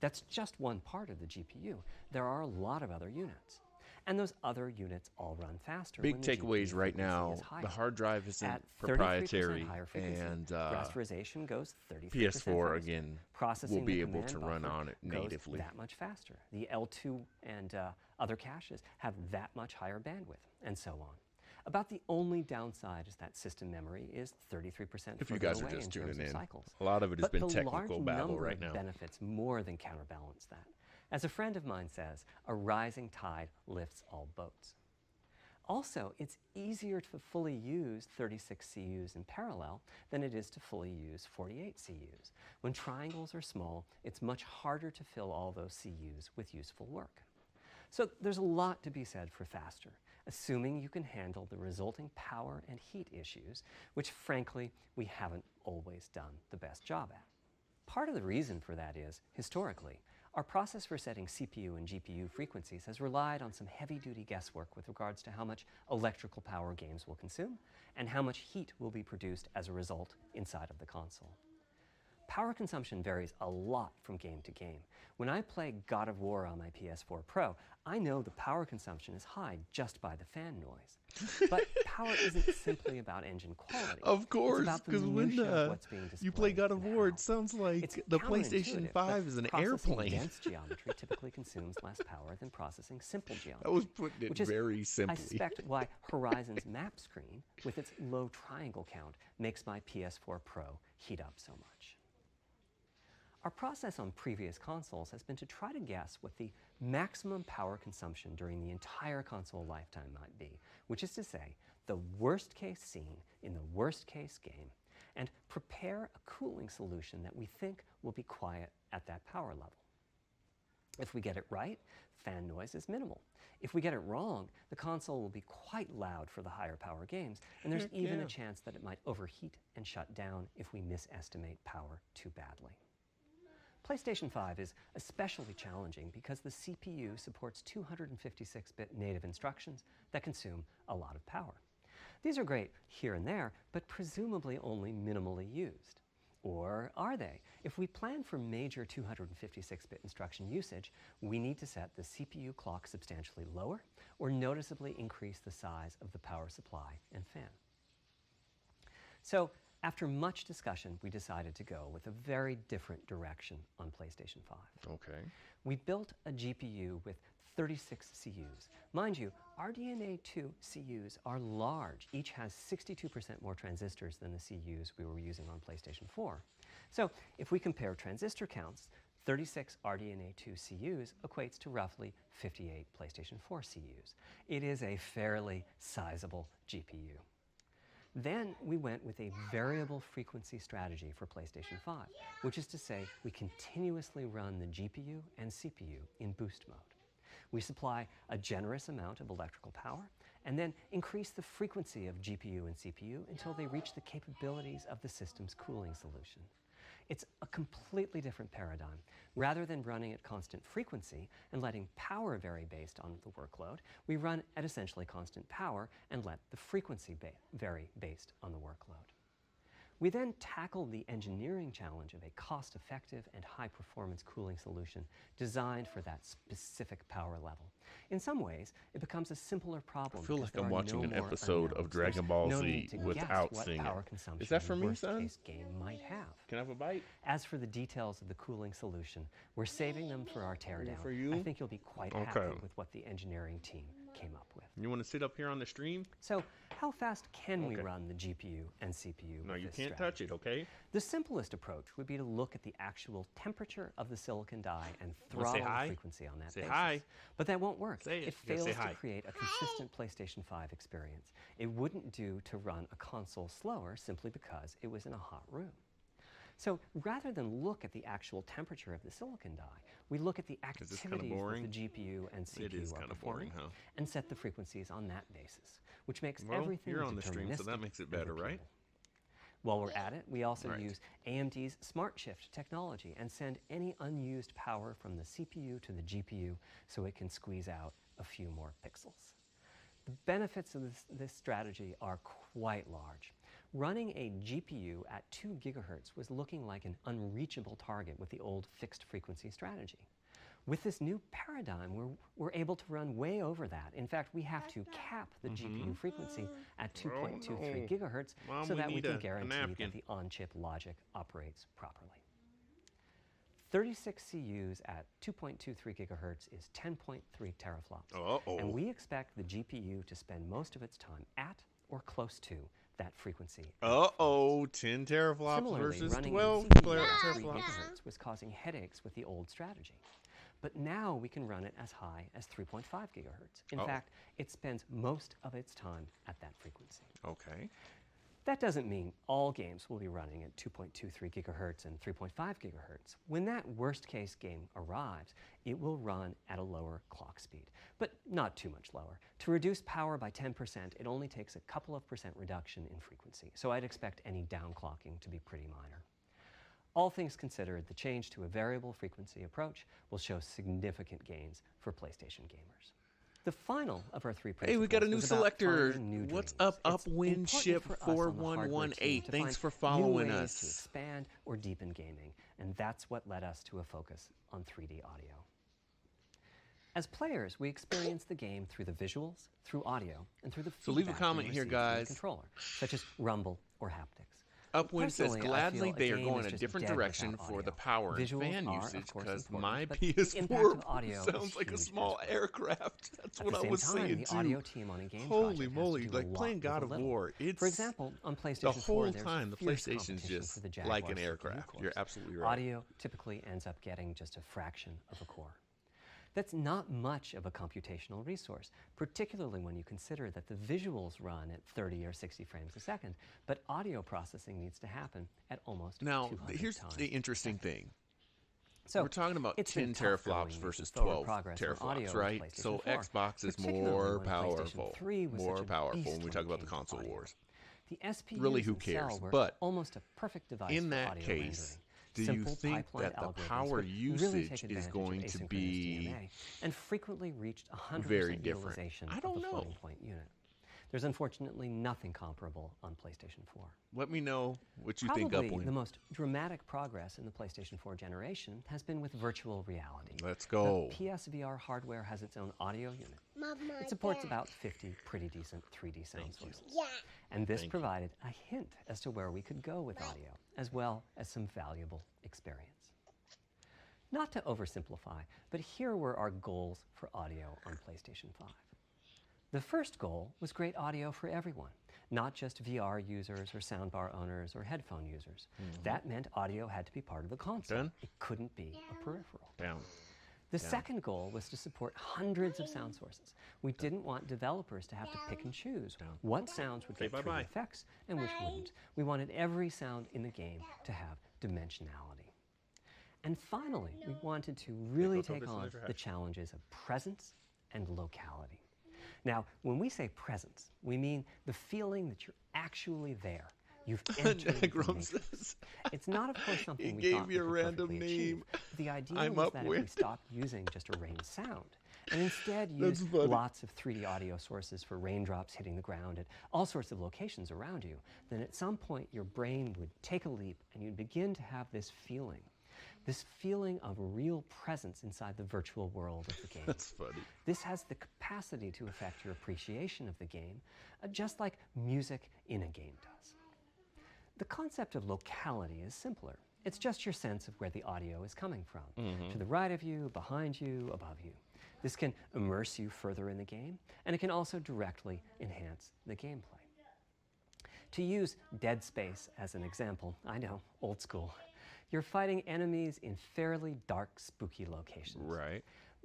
That's just one part of the GPU. There are a lot of other units. And those other units all run faster. Big takeaways right now. The hard drive isn't proprietary, and rasterization goes 33% PS4 faster. again Processing will be the able command to run buffer on it goes natively. that much faster. The L2 and other caches have that much higher bandwidth, and so on. About the only downside is that system memory is 33% If you guys are away just in terms tuning of in, cycles. a lot of it has But been the technical large babble number right of now. benefits more than counterbalance that. As a friend of mine says, a rising tide lifts all boats. Also, it's easier to fully use 36 CUs in parallel than it is to fully use 48 CUs. When triangles are small, it's much harder to fill all those CUs with useful work. So there's a lot to be said for faster. assuming you can handle the resulting power and heat issues, which frankly, we haven't always done the best job at. Part of the reason for that is, historically, our process for setting CPU and GPU frequencies has relied on some heavy-duty guesswork with regards to how much electrical power games will consume and how much heat will be produced as a result inside of the console. Power consumption varies a lot from game to game. When I play God of War on my PS4 Pro, I know the power consumption is high just by the fan noise. But power isn't simply about engine quality. Of course, because when you play God of War, it sounds like the PlayStation 5 is an airplane. Dense geometry typically consumes less power than processing simple geometry. I was putting it very simply. I suspect why Horizon's map screen, with its low triangle count, makes my PS4 Pro heat up so much. Our process on previous consoles has been to try to guess what the maximum power consumption during the entire console lifetime might be, which is to say, the worst case scene in the worst case game, and prepare a cooling solution that we think will be quiet at that power level. If we get it right, fan noise is minimal. If we get it wrong, the console will be quite loud for the higher power games, and there's even a chance that it might overheat and shut down if we misestimate power too badly. PlayStation 5 is especially challenging because the CPU supports 256-bit native instructions that consume a lot of power. These are great here and there, but presumably only minimally used. Or are they? If we plan for major 256-bit instruction usage, we need to set the CPU clock substantially lower or noticeably increase the size of the power supply and fan. So, after much discussion, we decided to go with a very different direction on PlayStation 5. Okay. We built a GPU with 36 CUs. Mind you, RDNA 2 CUs are large. Each has 62% more transistors than the CUs we were using on PlayStation 4. So if we compare transistor counts, 36 RDNA 2 CUs equates to roughly 58 PlayStation 4 CUs. It is a fairly sizable GPU. Then we went with a variable frequency strategy for PlayStation 5, which is to say we continuously run the GPU and CPU in boost mode. We supply a generous amount of electrical power and then increase the frequency of GPU and CPU until they reach the capabilities of the system's cooling solution. It's a completely different paradigm. Rather than running at constant frequency and letting power vary based on the workload, we run at essentially constant power and let the frequency vary based on the workload. We then tackled the engineering challenge of a cost-effective and high-performance cooling solution designed for that specific power level. In some ways, it becomes a simpler problem. I feel like I'm watching an episode of Dragon Ball Z without singing. Is that for me, son? This game might have. Can I have a bite? As for the details of the cooling solution, we're saving them for our teardown. For you? I think you'll be quite happy with what the engineering team came up with. You want to sit up here on the stream? So, how fast can we run the GPU and CPU? No, you can't touch it, okay? The simplest approach would be to look at the actual temperature of the silicon die and throttle the frequency on that basis. Hi. But that won't work. Say it. It fails to create a consistent PlayStation 5 experience. It wouldn't do to run a console slower simply because it was in a hot room. So rather than look at the actual temperature of the silicon die, we look at the activities that the GPU and CPU are performing and set the frequencies on that basis, which makes everything you're on the stream, so that makes it better, right? While we're at it, we also use AMD's Smart Shift technology and send any unused power from the CPU to the GPU so it can squeeze out a few more pixels. The benefits of this strategy are quite large. Running a GPU at 2 gigahertz was looking like an unreachable target with the old fixed frequency strategy. With this new paradigm, we're able to run way over that. In fact, we have to cap the GPU frequency at 2.23 gigahertz so that we can guarantee that the on-chip logic operates properly. 36 CUs at 2.23 gigahertz is 10.3 teraflops. And we expect the GPU to spend most of its time at or close to that frequency. 10 teraflops versus 12 teraflops was causing headaches with the old strategy. But now we can run it as high as 3.5 gigahertz. In fact, it spends most of its time at that frequency. Okay. That doesn't mean all games will be running at 2.23 gigahertz and 3.5 gigahertz. When that worst-case game arrives, it will run at a lower clock speed, but not too much lower. To reduce power by 10%, it only takes a couple of percent reduction in frequency, so I'd expect any downclocking to be pretty minor. All things considered, the change to a variable frequency approach will show significant gains for PlayStation gamers. The final of our three principles. Hey, we got a new was about selector. finding new What's dreams. up, It's Upwind important Ship for us on the hardware 4118? team to Thanks for find following new ways us. to expand or deepen gaming, and that's what led us to a focus on 3D audio. As players, we experience the game through the visuals, through audio, and through the So leave a feedback we comment here, receive from the guys. controller, such as rumble or haptics. Upwind says Personally, I gladly feel a they are game going is a just different dead direction without for the audio. power and Visuals fan are, usage of course, because important, my but the impact PS4 of audio sounds is like a huge small as well. aircraft. That's At what the I same was time, saying the too. audio team on a game Holy project has to moly, do a like lot playing with God a of little. War. It's For example, on PlayStation the 4, whole there's time the fierce PlayStation's competition just for the like an Jaguar CPU aircraft. cores. You're absolutely right. Audio typically ends up getting just a fraction of a core. That's not much of a computational resource, particularly when you consider that the visuals run at 30 or 60 frames a second, but audio processing needs to happen at almost Now, 200 here's times the a interesting second. thing. So We're talking about it's been 10 tough teraflops going versus forward 12 progress on audio teraflops, with right? PlayStation So 4, Xbox is particularly more when PlayStation powerful. 3 was More such a powerful beast when we when talk it about the came to console audio. wars. The SPUs Really, who in cares? Cell were But almost a perfect device in for that audio case, rendering. do you Simple think pipelined that the algorithms power could really usage take is advantage going of to asynchronous be DMA and frequently reached 100% very different? utilization I of don't the know. floating point unit. There's unfortunately nothing comparable on PlayStation 4. Let me know what you Probably think, Upwind. the most dramatic progress in the PlayStation 4 generation has been with virtual reality. Let's go. The PSVR hardware has its own audio unit. It supports about 50 pretty decent 3D sound sources. And this provided a hint as to where we could go with audio, as well as some valuable experience. Not to oversimplify, but here were our goals for audio on PlayStation 5. The first goal was great audio for everyone, not just VR users or soundbar owners or headphone users. That meant audio had to be part of the console. Done. It couldn't be a peripheral. Down. The second goal was to support hundreds of sound sources. We didn't want developers to have to pick and choose what sounds would Say get 3D bye-bye. effects and which wouldn't. We wanted every sound in the game to have dimensionality. And finally, we wanted to really take on the challenges of presence and locality. Now, when we say presence, we mean the feeling that you're actually there. You've entered the Grumps matrix. says, It's not, of course, something He we gave thought you we a could random perfectly achieve. name. The idea I'm was that if we Upwind. stopped using just a rain sound and instead That's used funny. lots of 3D audio sources for raindrops hitting the ground at all sorts of locations around you, then at some point your brain would take a leap and you'd begin to have this feeling of real presence inside the virtual world of the game. That's funny. This has the capacity to affect your appreciation of the game, just like music in a game does. The concept of locality is simpler. It's just your sense of where the audio is coming from. To the right of you, behind you, above you. This can immerse you further in the game, and it can also directly enhance the gameplay. To use Dead Space as an example, I know, old school. You're fighting enemies in fairly dark, spooky locations. Right.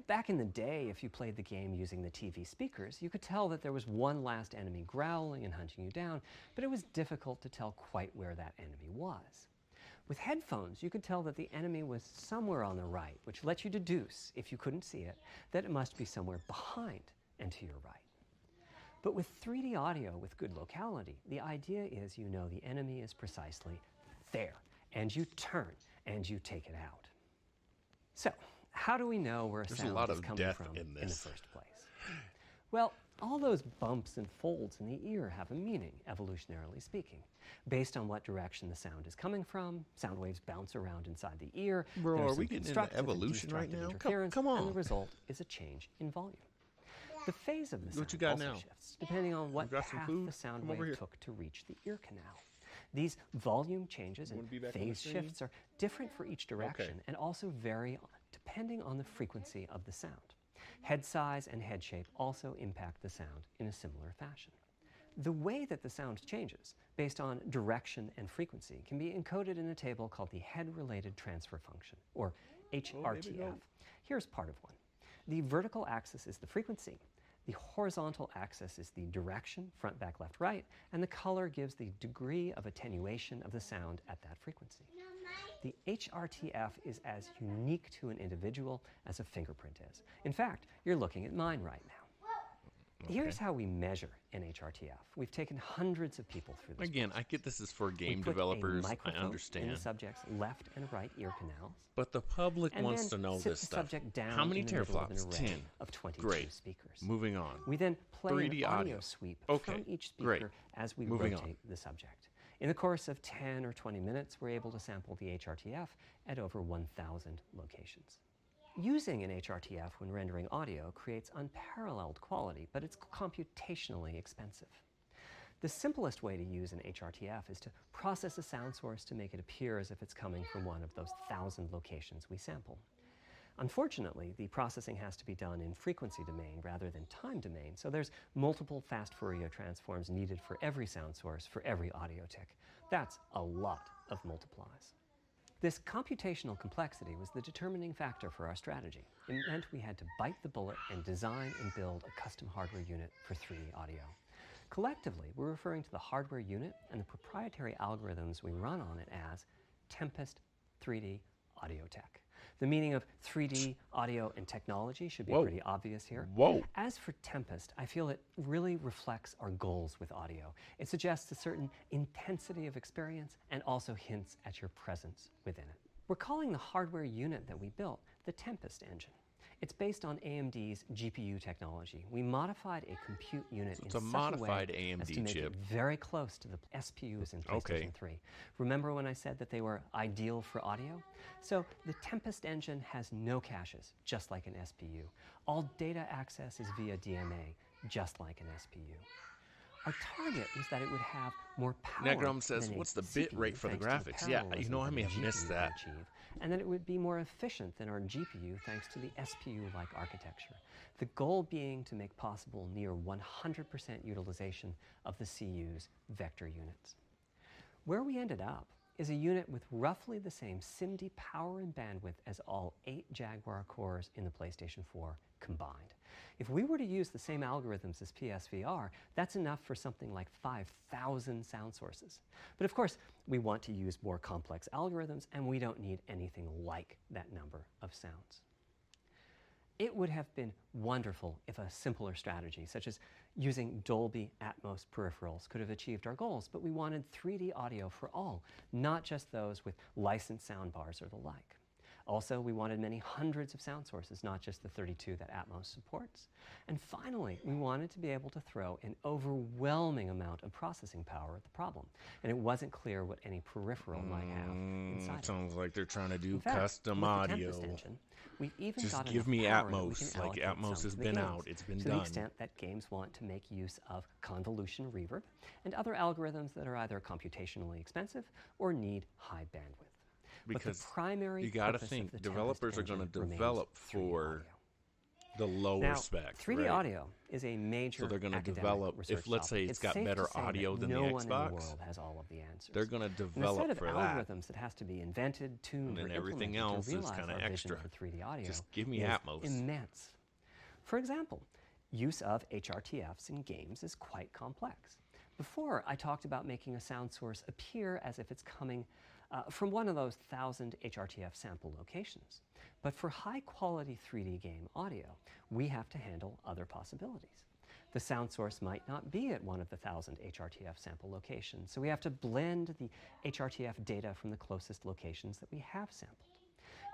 Back in the day, if you played the game using the TV speakers, you could tell that there was one last enemy growling and hunting you down, but it was difficult to tell quite where that enemy was. With headphones, you could tell that the enemy was somewhere on the right, which lets you deduce, if you couldn't see it, that it must be somewhere behind and to your right. But with 3D audio with good locality, the idea is you know the enemy is precisely there, and you turn and you take it out. So, how do we know where a There's a sound lot is of coming death from in the this. first place? Well, all those bumps and folds in the ear have a meaning, evolutionarily speaking. Based on what direction the sound is coming from, sound waves bounce around inside the ear. Bro, there's are we some getting into constructive and evolution right destructive now? interference, Come and on. the result is a change in volume. The phase of the sound What you got also now? shifts, depending on what got some path food? the sound Come over wave here. took to reach the ear canal. These volume changes and wanna be back on the phase screen? shifts are different for each direction and also vary depending on the frequency of the sound. Head size and head shape also impact the sound in a similar fashion. The way that the sound changes, based on direction and frequency, can be encoded in a table called the Head-Related Transfer Function, or HRTF. Here's part of one. The vertical axis is the frequency. The The horizontal axis is the direction, front, back, left, right, and the color gives the degree of attenuation of the sound at that frequency. The HRTF is as unique to an individual as a fingerprint is. In fact, you're looking at mine right now. Okay. Here's how we measure an HRTF. We've taken hundreds of people through this. Again, I get this is for game we put developers. A I microphone understand. in the subject's left and right ear canals. But the public And wants to then know sit this the stuff. subject down How many in the middle of an teraflops? array 10. of 22 Great. speakers. Moving on. We then play 3D an audio. sweep Okay, from each speaker great. as we Moving rotate on. the subject. In the course of 10 or 20 minutes, we're able to sample the HRTF at over 1,000 locations. Using an HRTF when rendering audio creates unparalleled quality, but it's computationally expensive. The simplest way to use an HRTF is to process a sound source to make it appear as if it's coming from one of those 1,000 locations we sample. Unfortunately, the processing has to be done in frequency domain rather than time domain, so there's multiple fast Fourier transforms needed for every sound source for every audio tick. That's a lot of multiplies. This computational complexity was the determining factor for our strategy. It meant we had to bite the bullet and design and build a custom hardware unit for 3D audio. Collectively, we're referring to the hardware unit and the proprietary algorithms we run on it as Tempest 3D Audio Tech. The meaning of 3D audio and technology should be pretty obvious here. Whoa. As for Tempest, I feel it really reflects our goals with audio. It suggests a certain intensity of experience and also hints at your presence within it. We're calling the hardware unit that we built the Tempest engine. It's based on AMD's GPU technology. We modified a compute unit in it's a such modified a way as AMD to make chip. it very close to the SPUs in PlayStation Okay. 3. Remember when I said that they were ideal for audio? So the Tempest engine has no caches, just like an SPU. All data access is via DMA, just like an SPU. Our target was that it would have more power. Negrom says, than a what's the bit CPU, rate for the thanks to graphics? Yeah, you know, I parallelism may that have a missed GPU that. can achieve, and that it would be more efficient than our GPU thanks to the SPU-like architecture. The goal being to make possible near 100% utilization of the CU's vector units. Where we ended up is a unit with roughly the same SIMD power and bandwidth as all 8 Jaguar cores in the PlayStation 4 combined. If we were to use the same algorithms as PSVR, that's enough for something like 5,000 sound sources. But of course, we want to use more complex algorithms, and we don't need anything like that number of sounds. It would have been wonderful if a simpler strategy, such as using Dolby Atmos peripherals, could have achieved our goals, but we wanted 3D audio for all, not just those with licensed soundbars or the like. Also, we wanted many hundreds of sound sources, not just the 32 that Atmos supports. And finally, we wanted to be able to throw an overwhelming amount of processing power at the problem. And it wasn't clear what any peripheral might have inside it. Sounds like they're trying to do In fact, custom with the audio. Tempest engine, we've even Just got give enough me power that we Atmos, can like allocate Atmos some has to the been games, out, it's been to done. the extent that games want to make use of convolution reverb and other algorithms that are either computationally expensive or need high bandwidth. Because but the primary you got to purpose of think the developers are Tempest going to engine develop remains 3D for audio. the lower Now, spec. 3D right? audio is a major So they're going to academic develop, research if let's say topic. it's got safe better to say audio that than no the one in the Xbox, world has all of the answers. they're going to And the develop set of for that. algorithms that has to be invented, tuned, And or then everything implemented else to is realize kinda our vision extra. for 3D audio Just give me is Atmos. immense. For example, use of HRTFs in games is quite complex. Before, I talked about making a sound source appear as if it's coming from one of those 1,000 HRTF sample locations. But for high-quality 3D game audio, we have to handle other possibilities. The sound source might not be at one of the 1,000 HRTF sample locations, so we have to blend the HRTF data from the closest locations that we have sampled.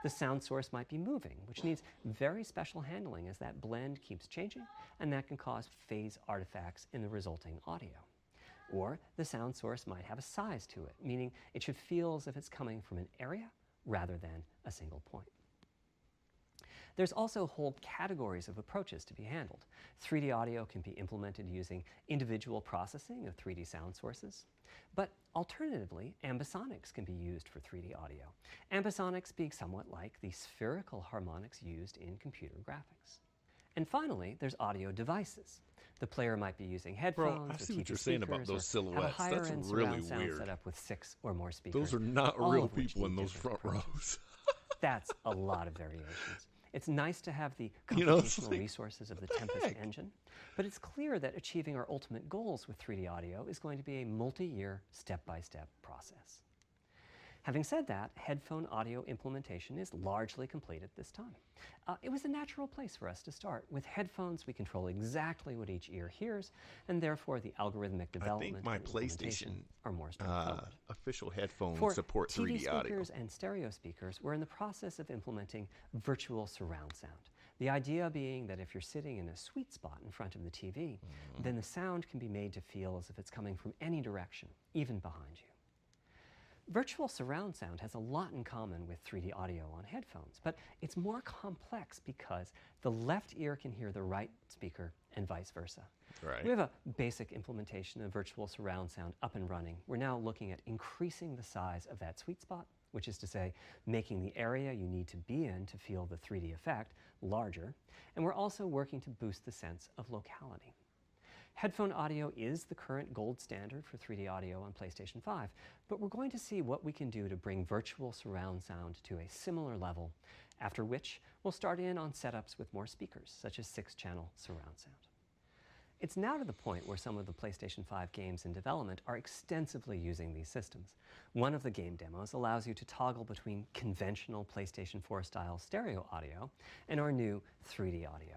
The sound source might be moving, which needs very special handling as that blend keeps changing, and that can cause phase artifacts in the resulting audio. Or the sound source might have a size to it, meaning it should feel as if it's coming from an area rather than a single point. There's also whole categories of approaches to be handled. 3D audio can be implemented using individual processing of 3D sound sources. But alternatively, ambisonics can be used for 3D audio. Ambisonics being somewhat like the spherical harmonics used in computer graphics. And finally, there's audio devices. The player might be using headphones I see or what TV you're saying about speakers, those or have a silhouettes. That's higher-end really surround sound weird. setup with 6 or more speakers. Those are not all real of which people in need those different front approaches. rows. That's a lot of variations. It's nice to have the You know, it's computational like, resources of the what the Tempest heck? engine, but it's clear that achieving our ultimate goals with 3D audio is going to be a multi-year, step-by-step process. Having said that, headphone audio implementation is largely complete at this time. It was a natural place for us to start. With headphones, we control exactly what each ear hears, and therefore the algorithmic I development think my and implementation PlayStation are more straightforward. official headphones For support TV 3D audio. speakers and stereo speakers, we're in the process of implementing virtual surround sound. The idea being that if you're sitting in a sweet spot in front of the TV, then the sound can be made to feel as if it's coming from any direction, even behind you. Virtual surround sound has a lot in common with 3D audio on headphones, but it's more complex because the left ear can hear the right speaker and vice versa. Right. We have a basic implementation of virtual surround sound up and running. We're now looking at increasing the size of that sweet spot, which is to say, making the area you need to be in to feel the 3D effect larger, and we're also working to boost the sense of locality. Headphone audio is the current gold standard for 3D audio on PlayStation 5, but we're going to see what we can do to bring virtual surround sound to a similar level, after which we'll start in on setups with more speakers, such as 6-channel surround sound. It's now to the point where some of the PlayStation 5 games in development are extensively using these systems. One of the game demos allows you to toggle between conventional PlayStation 4 style stereo audio and our new 3D audio.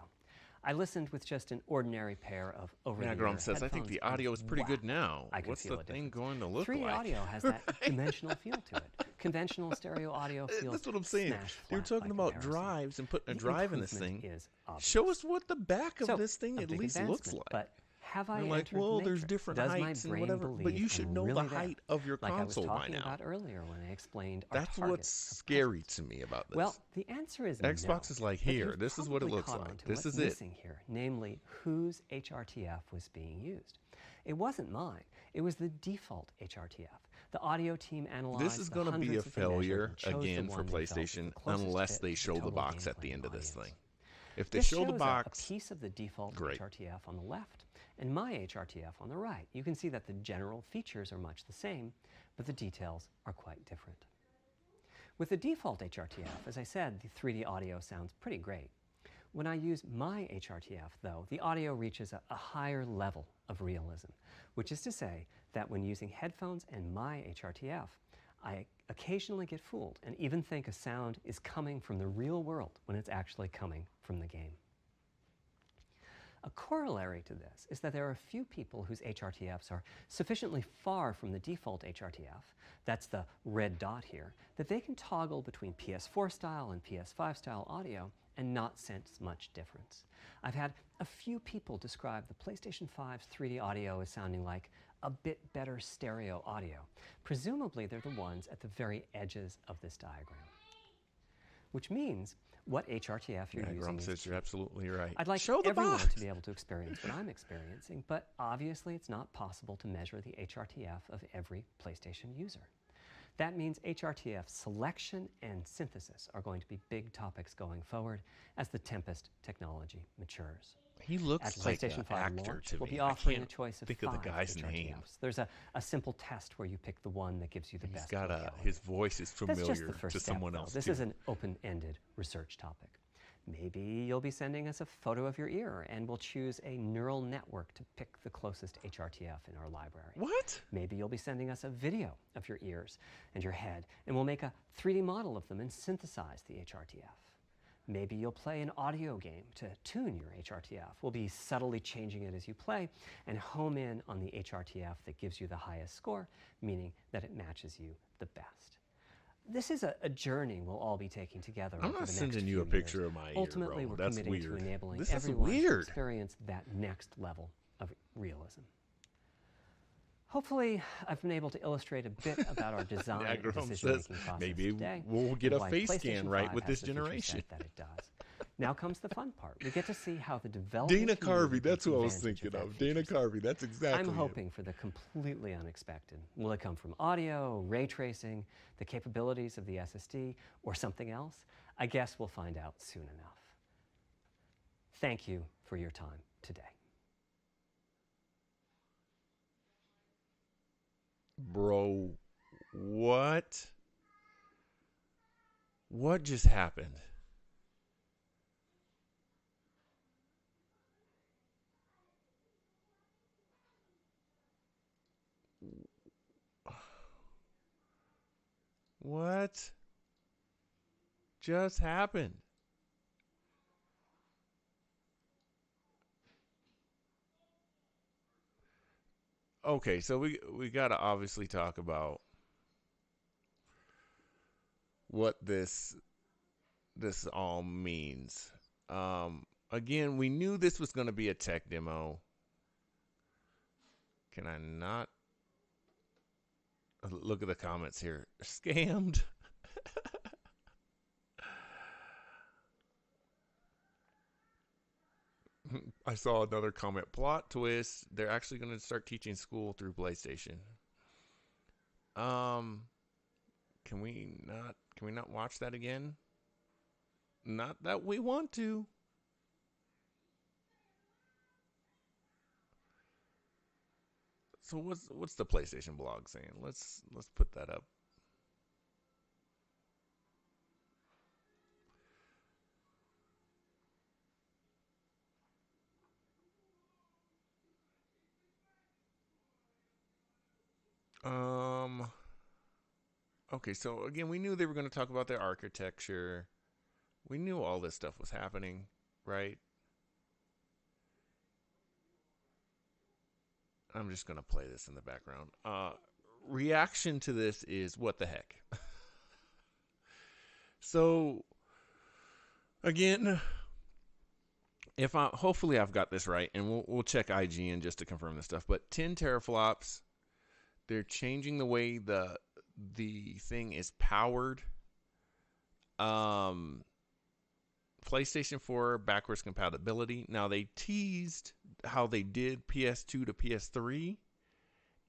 I listened with just an ordinary pair of over-the-ear Nagrom says, I think headphones, the and audio is pretty good wow, now. I can What's feel the a thing difference. going to look 3D like? audio has that dimensional feel to it. Conventional stereo audio feels That's what I'm saying. smash You're flat talking by about comparison. drives and putting a The drive in this thing. improvement is obvious. Show us what the back of So, this thing a at big least looks advancement, like. But have I You're like, entered the well, there's matrix? different Does my heights and brain whatever, but believe you should I'm know really the there? height of your Like console I by was talking now. about earlier when I explained our That's target what's of scary presence. to me about this. Well, the answer is Xbox no. is like, But here, you've this is what it probably looks caught like. on to This what's is it. missing here, namely whose HRTF was being used. It wasn't mine. It was the default HRTF. The audio team analyzed This is the going to be a hundreds that they measured failure and chose the again for one they felt was the PlayStation closest unless fit they to show the total box at the gameplay end of this audience. thing. If they This show the shows box, a piece of the default great. HRTF on the left and my HRTF on the right. You can see that the general features are much the same, but the details are quite different. With the default HRTF, as I said, the 3D audio sounds pretty great. When I use my HRTF, though, the audio reaches a higher level of realism, which is to say that when using headphones and my HRTF, I occasionally get fooled and even think a sound is coming from the real world when it's actually coming from the game. A corollary to this is that there are a few people whose HRTFs are sufficiently far from the default HRTF, that's the red dot here, that they can toggle between PS4 style and PS5 style audio and not sense much difference. I've had a few people describe the PlayStation 5's 3D audio as sounding like a bit better stereo audio. Presumably they're the ones at the very edges of this diagram. Which means what HRTF you're using Nagrom is says you're absolutely right. I'd like show the everyone box. to be able to experience what I'm experiencing, but obviously it's not possible to measure the HRTF of every PlayStation user. That means HRTF selection and synthesis are going to be big topics going forward as the Tempest technology matures. He looks At like PlayStation an 5 actor launch, to we'll me. be I offering a can't choice of think 5 of the guy's HRTFs. name. There's a simple test where you pick the one that gives you the He's best got locality. his voice is That's just familiar the first to step, someone though. else This too. is an open-ended research topic. Maybe you'll be sending us a photo of your ear, and we'll choose a neural network to pick the closest HRTF in our library. What? Maybe you'll be sending us a video of your ears and your head, and we'll make a 3D model of them and synthesize the HRTF. Maybe you'll play an audio game to tune your HRTF. We'll be subtly changing it as you play and home in on the HRTF that gives you the highest score, meaning that it matches you the best. This is a journey we'll all be taking together I'm over not the sending next you few a picture years. of my ear, Ultimately, bro. we're That's committing weird. to enabling This is everyone to weird. experience that next level of realism. Hopefully, I've been able to illustrate a bit about our design and Nagrom decision-making says process maybe today, we'll get and a why face PlayStation scan right 5 with has this the feature generation. set that it does. Now comes the fun part. We get to see how the development Dana community Carvey, that's takes who I was advantage thinking that of. Dana feature set. Carvey, that's exactly I'm it. hoping for the completely unexpected. Will it come from audio, ray tracing, the capabilities of the SSD, or something else? I guess we'll find out soon enough. Thank you for your time today. Bro, what? What just happened? What just happened? Okay, so we got to obviously talk about what this all means. Again, we knew this was going to be a tech demo. Can I not look at the comments here? Scammed. I saw another comment. Plot twist. They're actually going to start teaching school through PlayStation. Um, can we not watch that again? Not that we want to. So what's the PlayStation blog saying? Let's put that up. Um okay, so again, we knew they were going to talk about their architecture. We knew all this stuff was happening, right? I'm just going to play this in the background. Reaction to this is what the heck. So again, if I hopefully I've got this right, and we'll check IGN just to confirm this stuff. But 10 teraflops. They're changing the way the thing is powered. Um, PlayStation 4 backwards compatibility. Now they teased how they did PS2 to PS3,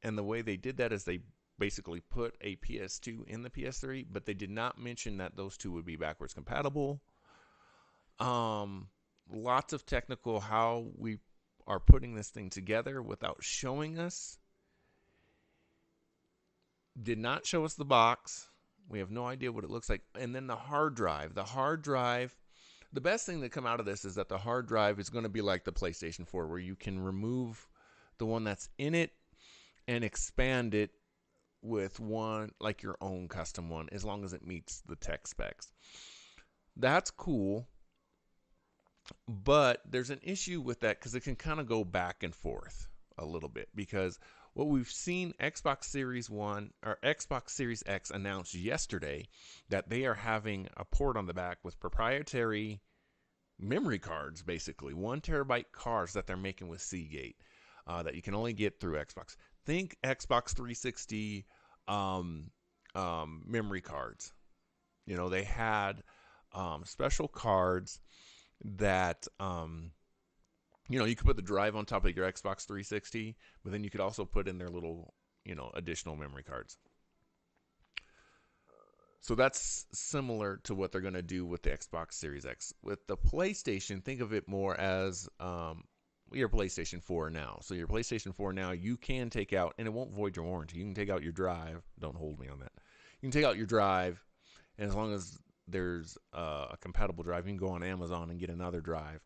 and the way they did that is they basically put a PS2 in the PS3, but they did not mention that those two would be backwards compatible. Lots of technical how we are putting this thing together without showing us. Did not show us the box. We have no idea what it looks like. And then the hard drive. The best thing that come out of this is that the hard drive is going to be like the PlayStation 4, where you can remove the one that's in it and expand it with one, like your own custom one, as long as it meets the tech specs. That's cool. But there's an issue with that because it can kind of go back and forth a little bit, because what we've seen Xbox Series 1 or Xbox Series X announced yesterday that they are having a port on the back with proprietary memory cards, basically 1 terabyte cards that they're making with Seagate, that you can only get through Xbox. Think Xbox 360 memory cards. You know, they had special cards that you could put the drive on top of your Xbox 360, but then you could also put in their little, additional memory cards. So that's similar to what they're going to do with the Xbox Series X. With the PlayStation, think of it more as your PlayStation 4 now. So your PlayStation 4 now, you can take out, and it won't void your warranty. You can take out your drive. Don't hold me on that. You can take out your drive, and as long as there's a compatible drive, you can go on Amazon and get another drive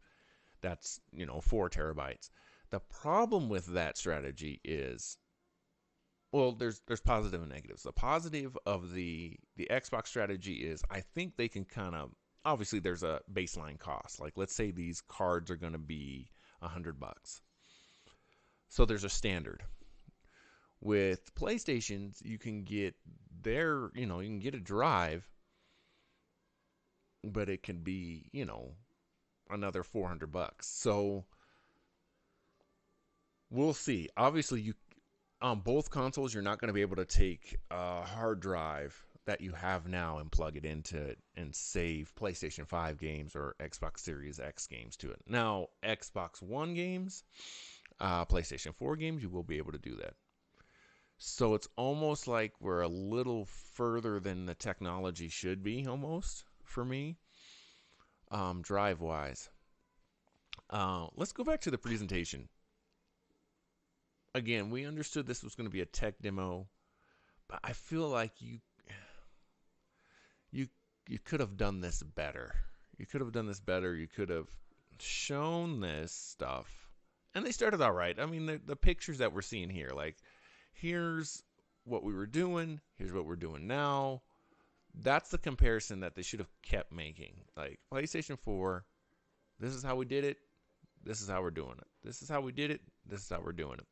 that's 4 terabytes. The problem with that strategy is, well, there's positive and negatives. The positive of the Xbox strategy is, I think they can kind of, obviously there's a baseline cost. Like, let's say these cards are going to be $100. So there's a standard. With PlayStations, you can get you can get a drive, but it can be, another $400. So we'll see. Obviously, you on both consoles, you're not going to be able to take a hard drive that you have now and plug it into it and save PlayStation 5 games or Xbox Series X games to it. Now, Xbox One games, PlayStation 4 games, you will be able to do that. So it's almost like we're a little further than the technology should be, almost, for me, drive-wise. Let's go back to the presentation. Again, we understood this was going to be a tech demo, but I feel like you could have done this better. You could have done this better. You could have shown this stuff. And they started out right. I mean, the pictures that we're seeing here, like, here's what we were doing. Here's what we're doing now. That's the comparison that they should have kept making. Like, PlayStation 4, this is how we did it. This is how we're doing it. This is how we did it. This is how we're doing it.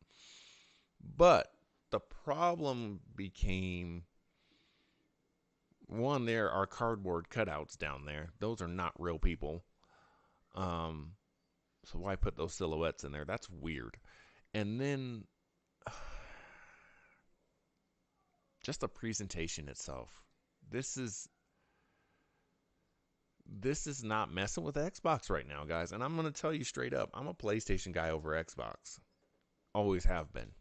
But the problem became, one, there are cardboard cutouts down there. Those are not real people. So why put those silhouettes in there? That's weird. And then just the presentation itself. This is not messing with Xbox right now, guys. And I'm going to tell you straight up, I'm a PlayStation guy over Xbox. Always have been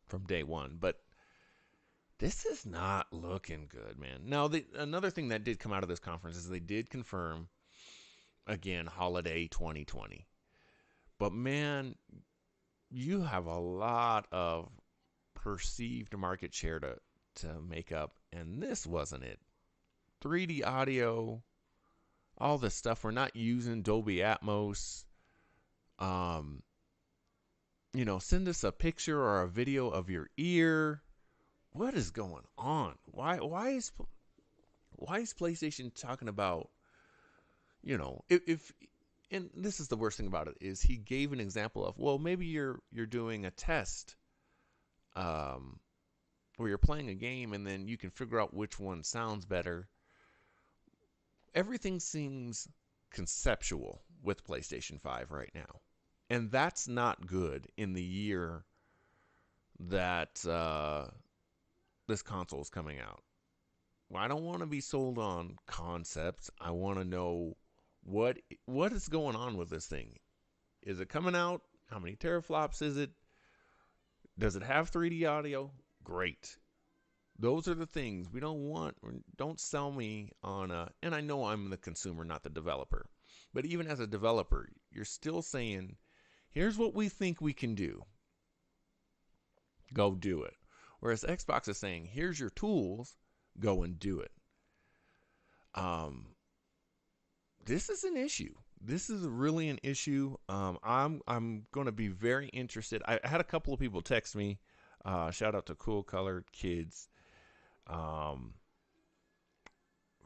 from day one. But this is not looking good, man. Now, another thing that did come out of this conference is they did confirm, again, holiday 2020. But, man, you have a lot of perceived market share to make up. And this wasn't it. 3D audio, all this stuff. We're not using Dolby Atmos. Send us a picture or a video of your ear. What is going on? Why is PlayStation talking about, if and this is the worst thing about it, is he gave an example of, well, maybe you're doing a test where you're playing a game and then you can figure out which one sounds better. Everything seems conceptual with PlayStation 5 right now. And that's not good in the year that this console is coming out. Well, I don't want to be sold on concepts. I want to know what is going on with this thing. Is it coming out? How many teraflops is it? Does it have 3D audio? Great. Those are the things we don't want. Don't sell me on and I know I'm the consumer, not the developer. But even as a developer, you're still saying, here's what we think we can do. Go do it. Whereas Xbox is saying, here's your tools, go and do it. This is an issue. This is really an issue. I'm going to be very interested. I had a couple of people text me. Shout out to Cool Colored Kids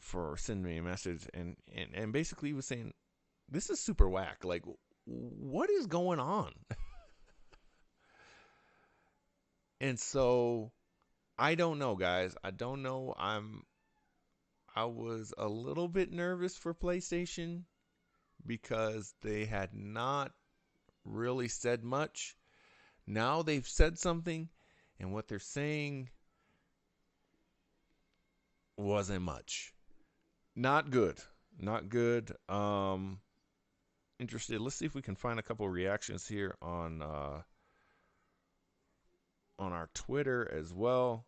for sending me a message. And basically he was saying, this is super whack. Like, what is going on? And so, I don't know, guys. I don't know. I was a little bit nervous for PlayStation because they had not really said much. Now they've said something, and what they're saying wasn't much. Not good. Not good. Interested. Let's see if we can find a couple of reactions here on our Twitter as well.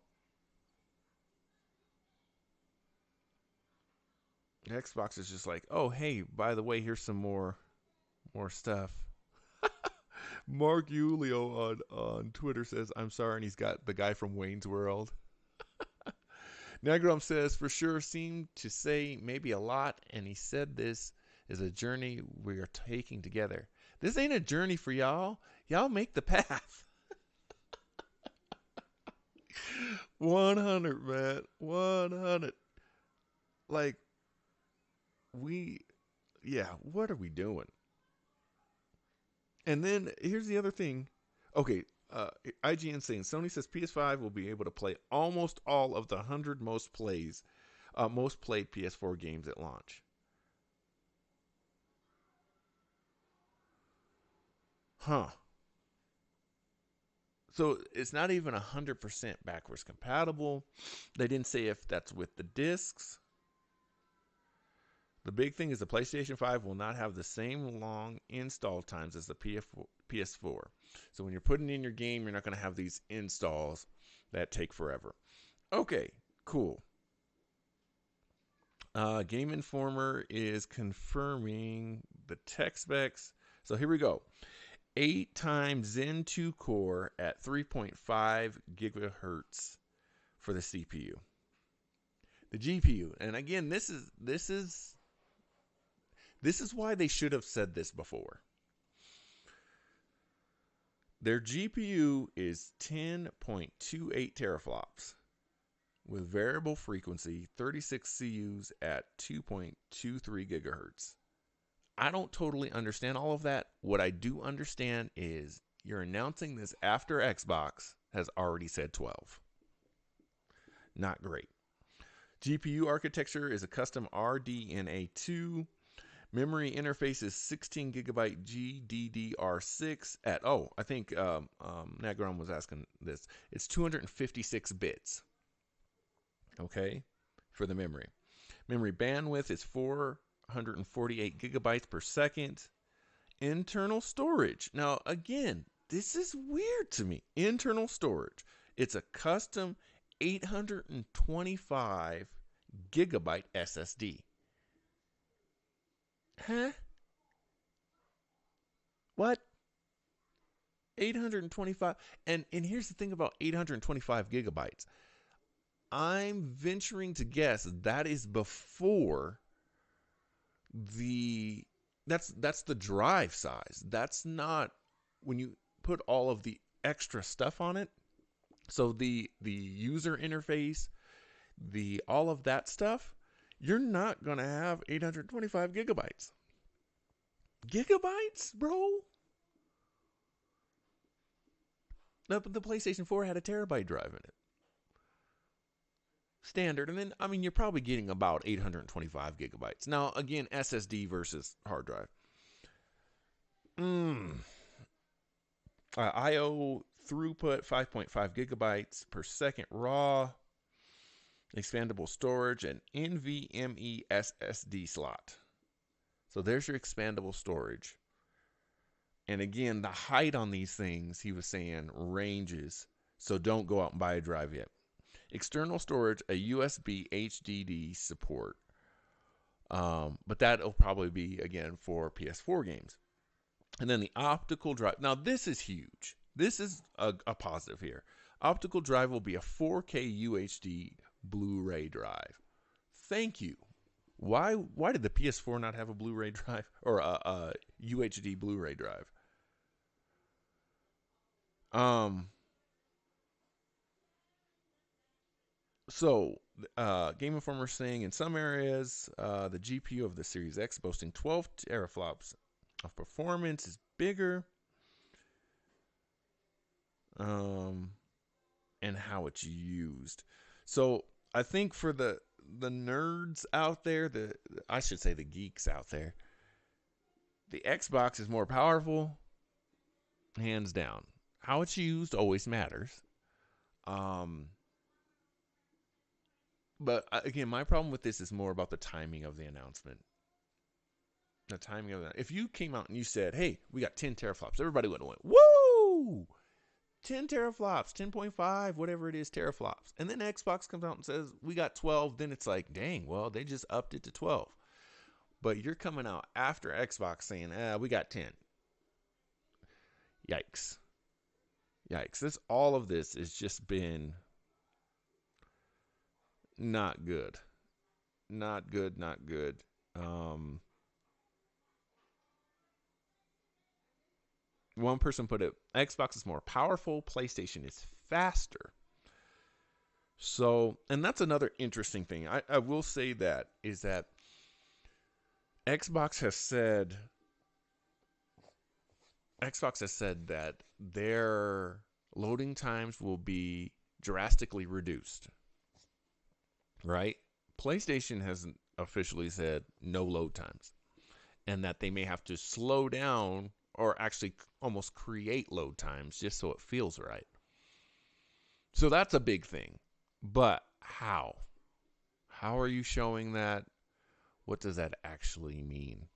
Xbox is just like, oh, hey, by the way, here's some more stuff. Mark Julio on Twitter says, I'm sorry, and he's got the guy from Wayne's World. Negrom says, for sure, seemed to say maybe a lot, and he said this is a journey we are taking together. This ain't a journey for y'all. Y'all make the path. 100, man. 100. Like, what are we doing? And then here's the other thing. Okay, IGN saying Sony says PS5 will be able to play almost all of the 100 most played PS4 games at launch. Huh. So it's not even 100% backwards compatible. They didn't say if that's with the discs. The big thing is the PlayStation 5 will not have the same long install times as the PS4. So when you're putting in your game, you're not going to have these installs that take forever. Okay, cool. Game Informer is confirming the tech specs. So here we go. 8 times Zen 2 core at 3.5 gigahertz for the CPU. The GPU, and again, this is why they should have said this before. Their GPU is 10.28 teraflops, with variable frequency, 36 CUs at 2.23 gigahertz. I don't totally understand all of that. What I do understand is you're announcing this after Xbox has already said 12. Not great. GPU architecture is a custom RDNA2. Memory interface is 16 gigabyte GDDR6 at, I think Nagron was asking this. It's 256 bits, okay, for the memory. Memory bandwidth is 448 gigabytes per second. Internal storage. Now, again, this is weird to me. Internal storage. It's a custom 825 gigabyte SSD. Huh? What? 825? And here's the thing about 825 gigabytes. I'm venturing to guess that is before that's the drive size. That's not when you put all of the extra stuff on it. So the user interface, all of that stuff, you're not going to have 825 gigabytes. Gigabytes, bro? The PlayStation 4 had a terabyte drive in it. Standard. And then, you're probably getting about 825 gigabytes. Now, again, SSD versus hard drive. I/O throughput, 5.5 gigabytes per second raw. Expandable storage, and NVMe SSD slot. So there's your expandable storage. And again, the height on these things, he was saying, ranges. So don't go out and buy a drive yet. External storage, a USB HDD support. But that'll probably be, again, for PS4 games. And then the optical drive. Now, this is huge. This is a positive here. Optical drive will be a 4K UHD Blu-ray drive. Thank you. Why did the PS4 not have a Blu-ray drive or a UHD Blu-ray drive? So, Game Informer saying in some areas, the GPU of the Series X boasting 12 teraflops of performance is bigger. And how it's used. So I think for the nerds out there, I should say the geeks out there, the Xbox is more powerful, hands down. How it's used always matters. But again, my problem with this is more about the timing of the announcement. The timing of that. If you came out and you said, "Hey, we got 10 teraflops," everybody would have went, "Woo! 10 teraflops, 10.5, whatever it is, teraflops." And then Xbox comes out and says, "We got 12." Then it's like, dang, well, they just upped it to 12. But you're coming out after Xbox saying, "We got 10." Yikes. All of this has just been not good. Not good. One person put it, Xbox is more powerful, PlayStation is faster. So, and that's another interesting thing. I will say that, is that Xbox has said that their loading times will be drastically reduced. Right? PlayStation hasn't officially said no load times, and that they may have to slow down or actually almost create load times just so it feels right. So that's a big thing. But how? How are you showing that? What does that actually mean?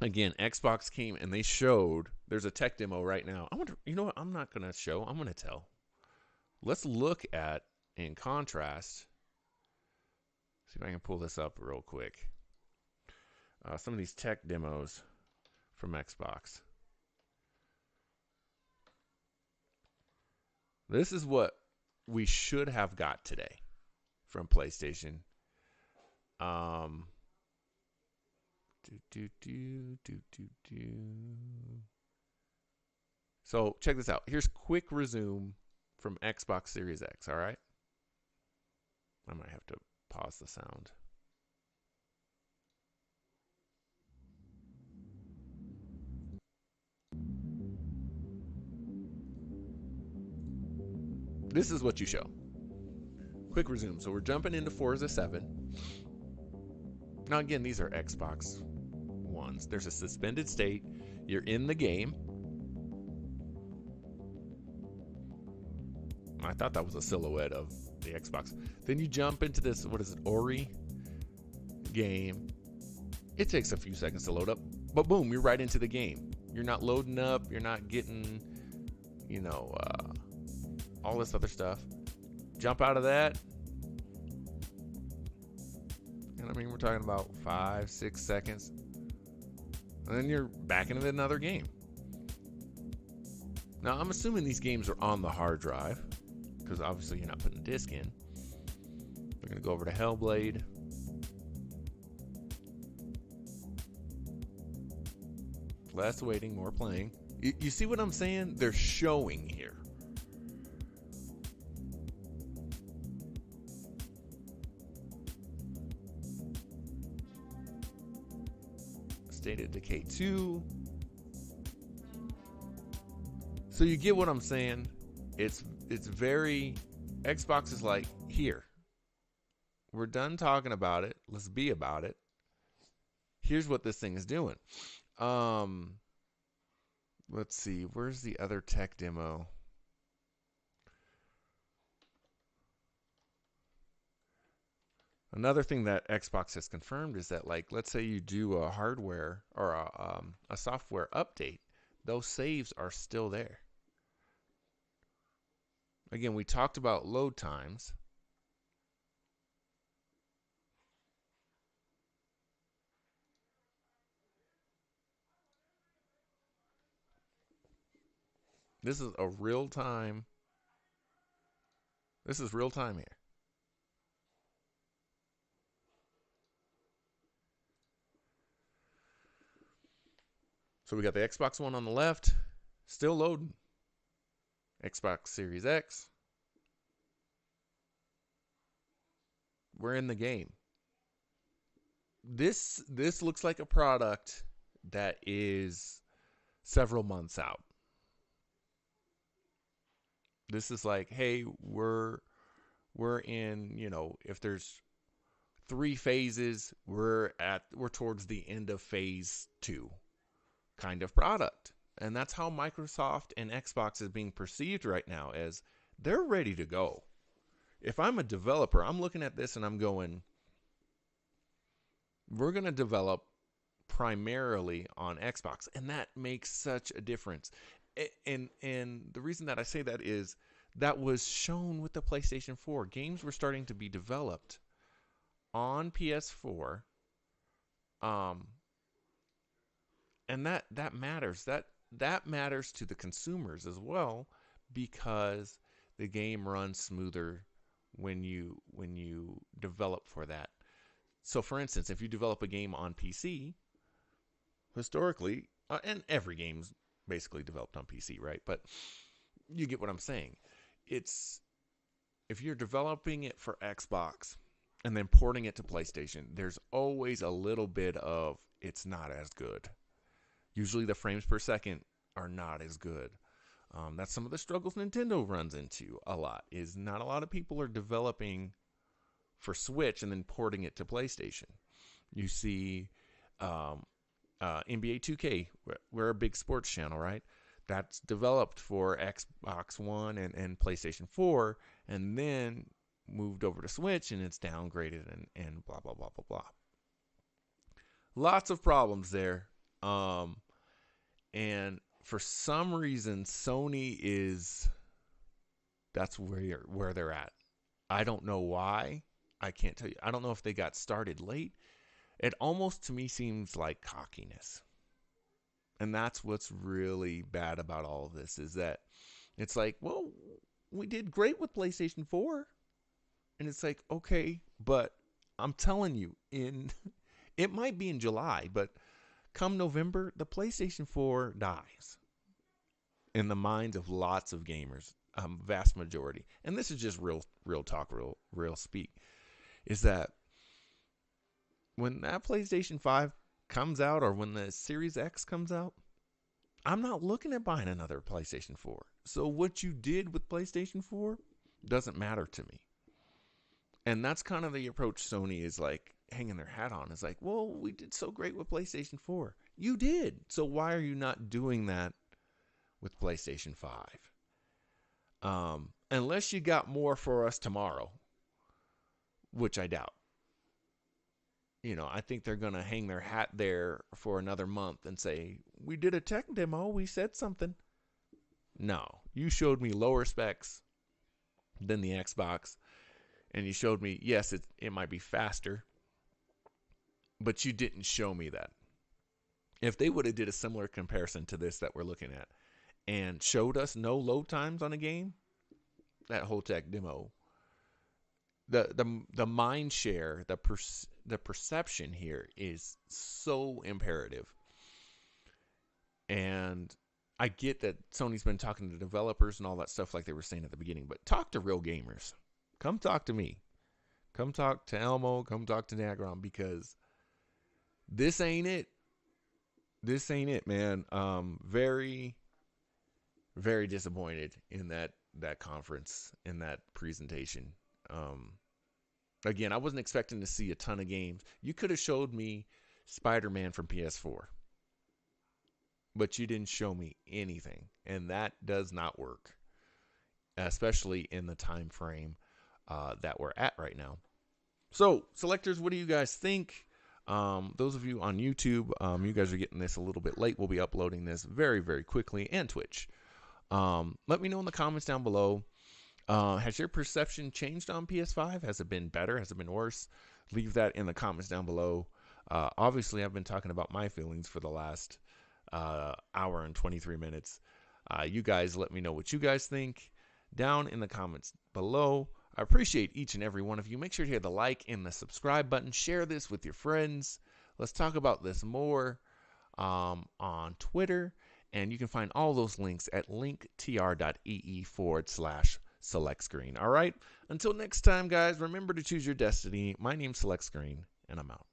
Again, Xbox came and they showed, there's a tech demo right now. I wonder, you know what? I'm not going to show, I'm going to tell. Let's look at, in contrast, see if I can pull this up real quick. Some of these tech demos from Xbox. This is what we should have got today from PlayStation. So check this out. Here's quick resume from Xbox Series X, all right? I might have to pause the sound. This is what you show. Quick resume. So we're jumping into Forza 7. Now, again, these are Xbox Ones. There's a suspended state. You're in the game. I thought that was a silhouette of the Xbox. Then you jump into this, what is it, Ori game. It takes a few seconds to load up, but boom, you're right into the game. You're not loading up. You're not getting, all this other stuff. Jump out of that. And I mean, we're talking about 5-6 seconds. And then you're back into another game. Now, I'm assuming these games are on the hard drive, because obviously you're not putting a disc in. We're going to go over to Hellblade. Less waiting, more playing. You see what I'm saying? They're showing here. State of Decay 2. So you get what I'm saying? It's very... Xbox is like, here. We're done talking about it. Let's be about it. Here's what this thing is doing. Let's see. Where's the other tech demo? Another thing that Xbox has confirmed is that, like, let's say you do a hardware or a software update, those saves are still there. Again, we talked about load times. This is a real time. This is real time here. So we got the Xbox One on the left, still loading. Xbox Series X. We're in the game. This looks like a product that is several months out. This is like, hey, we're in, if there's 3 phases, we're towards the end of phase 2 kind of product. And that's how Microsoft and Xbox is being perceived right now, as they're ready to go. If I'm a developer, I'm looking at this and I'm going, we're going to develop primarily on Xbox, and that makes such a difference. And the reason that I say that is that was shown with the PlayStation 4. Games were starting to be developed on PS4, and that matters. That matters to the consumers as well, because the game runs smoother when you develop for that. So, for instance, if you develop a game on PC, historically, and every game's basically developed on PC, right? But you get what I'm saying. It's, if you're developing it for Xbox and then porting it to PlayStation, there's always a little bit of it's not as good. Usually the frames per second are not as good. That's some of the struggles Nintendo runs into a lot, is not a lot of people are developing for Switch and then porting it to PlayStation. You see NBA 2K, we're a big sports channel, right? That's developed for Xbox One and PlayStation 4, and then moved over to Switch, and it's downgraded and blah, blah, blah, blah, blah. Lots of problems there. And for some reason, Sony that's where they're at. I don't know why. I can't tell you. I don't know if they got started late. It almost to me seems like cockiness. And that's what's really bad about all of this, is that it's like, well, we did great with PlayStation 4. And it's like, okay, but I'm telling you, it might be in July, but come November, the PlayStation 4 dies in the minds of lots of gamers. vast majority, and this is just real talk, real speak, is that when that PlayStation 5 comes out, or when the Series X comes out, I'm not looking at buying another PlayStation 4. So what you did with PlayStation 4 doesn't matter to me. And that's kind of the approach Sony is like hanging their hat on. It's like, well, we did so great with PlayStation 4. You did. So why are you not doing that with PlayStation 5? Unless you got more for us tomorrow, which I doubt. I think they're going to hang their hat there for another month and say, we did a tech demo, we said something. No, you showed me lower specs than the Xbox, and you showed me, yes, it might be faster, but you didn't show me that. If they would have did a similar comparison to this that we're looking at and showed us no load times on a game, that whole tech demo, the mind share, the perception here is so imperative. And I get that Sony's been talking to developers and all that stuff like they were saying at the beginning, but talk to real gamers. Come talk to me. Come talk to Elmo. Come talk to Nagron, because this ain't it. This ain't it, man. Very, very disappointed in that conference, in that presentation. Again, I wasn't expecting to see a ton of games. You could have showed me Spider-Man from PS4, but you didn't show me anything, and that does not work, especially in the time frame that we're at right now. So, selectors, what do you guys think? Those of you on YouTube, you guys are getting this a little bit late. We'll be uploading this very, very quickly, and Twitch. Let me know in the comments down below. Has your perception changed on PS5? Has it been better? Has it been worse? Leave that in the comments down below. Obviously, I've been talking about my feelings for the last hour and 23 minutes. You guys let me know what you guys think down in the comments below. I appreciate each and every one of you. Make sure to hit the like and the subscribe button. Share this with your friends. Let's talk about this more on Twitter. And you can find all those links at linktr.ee/select screen. All right? Until next time, guys, remember to choose your destiny. My name's Select Screen, and I'm out.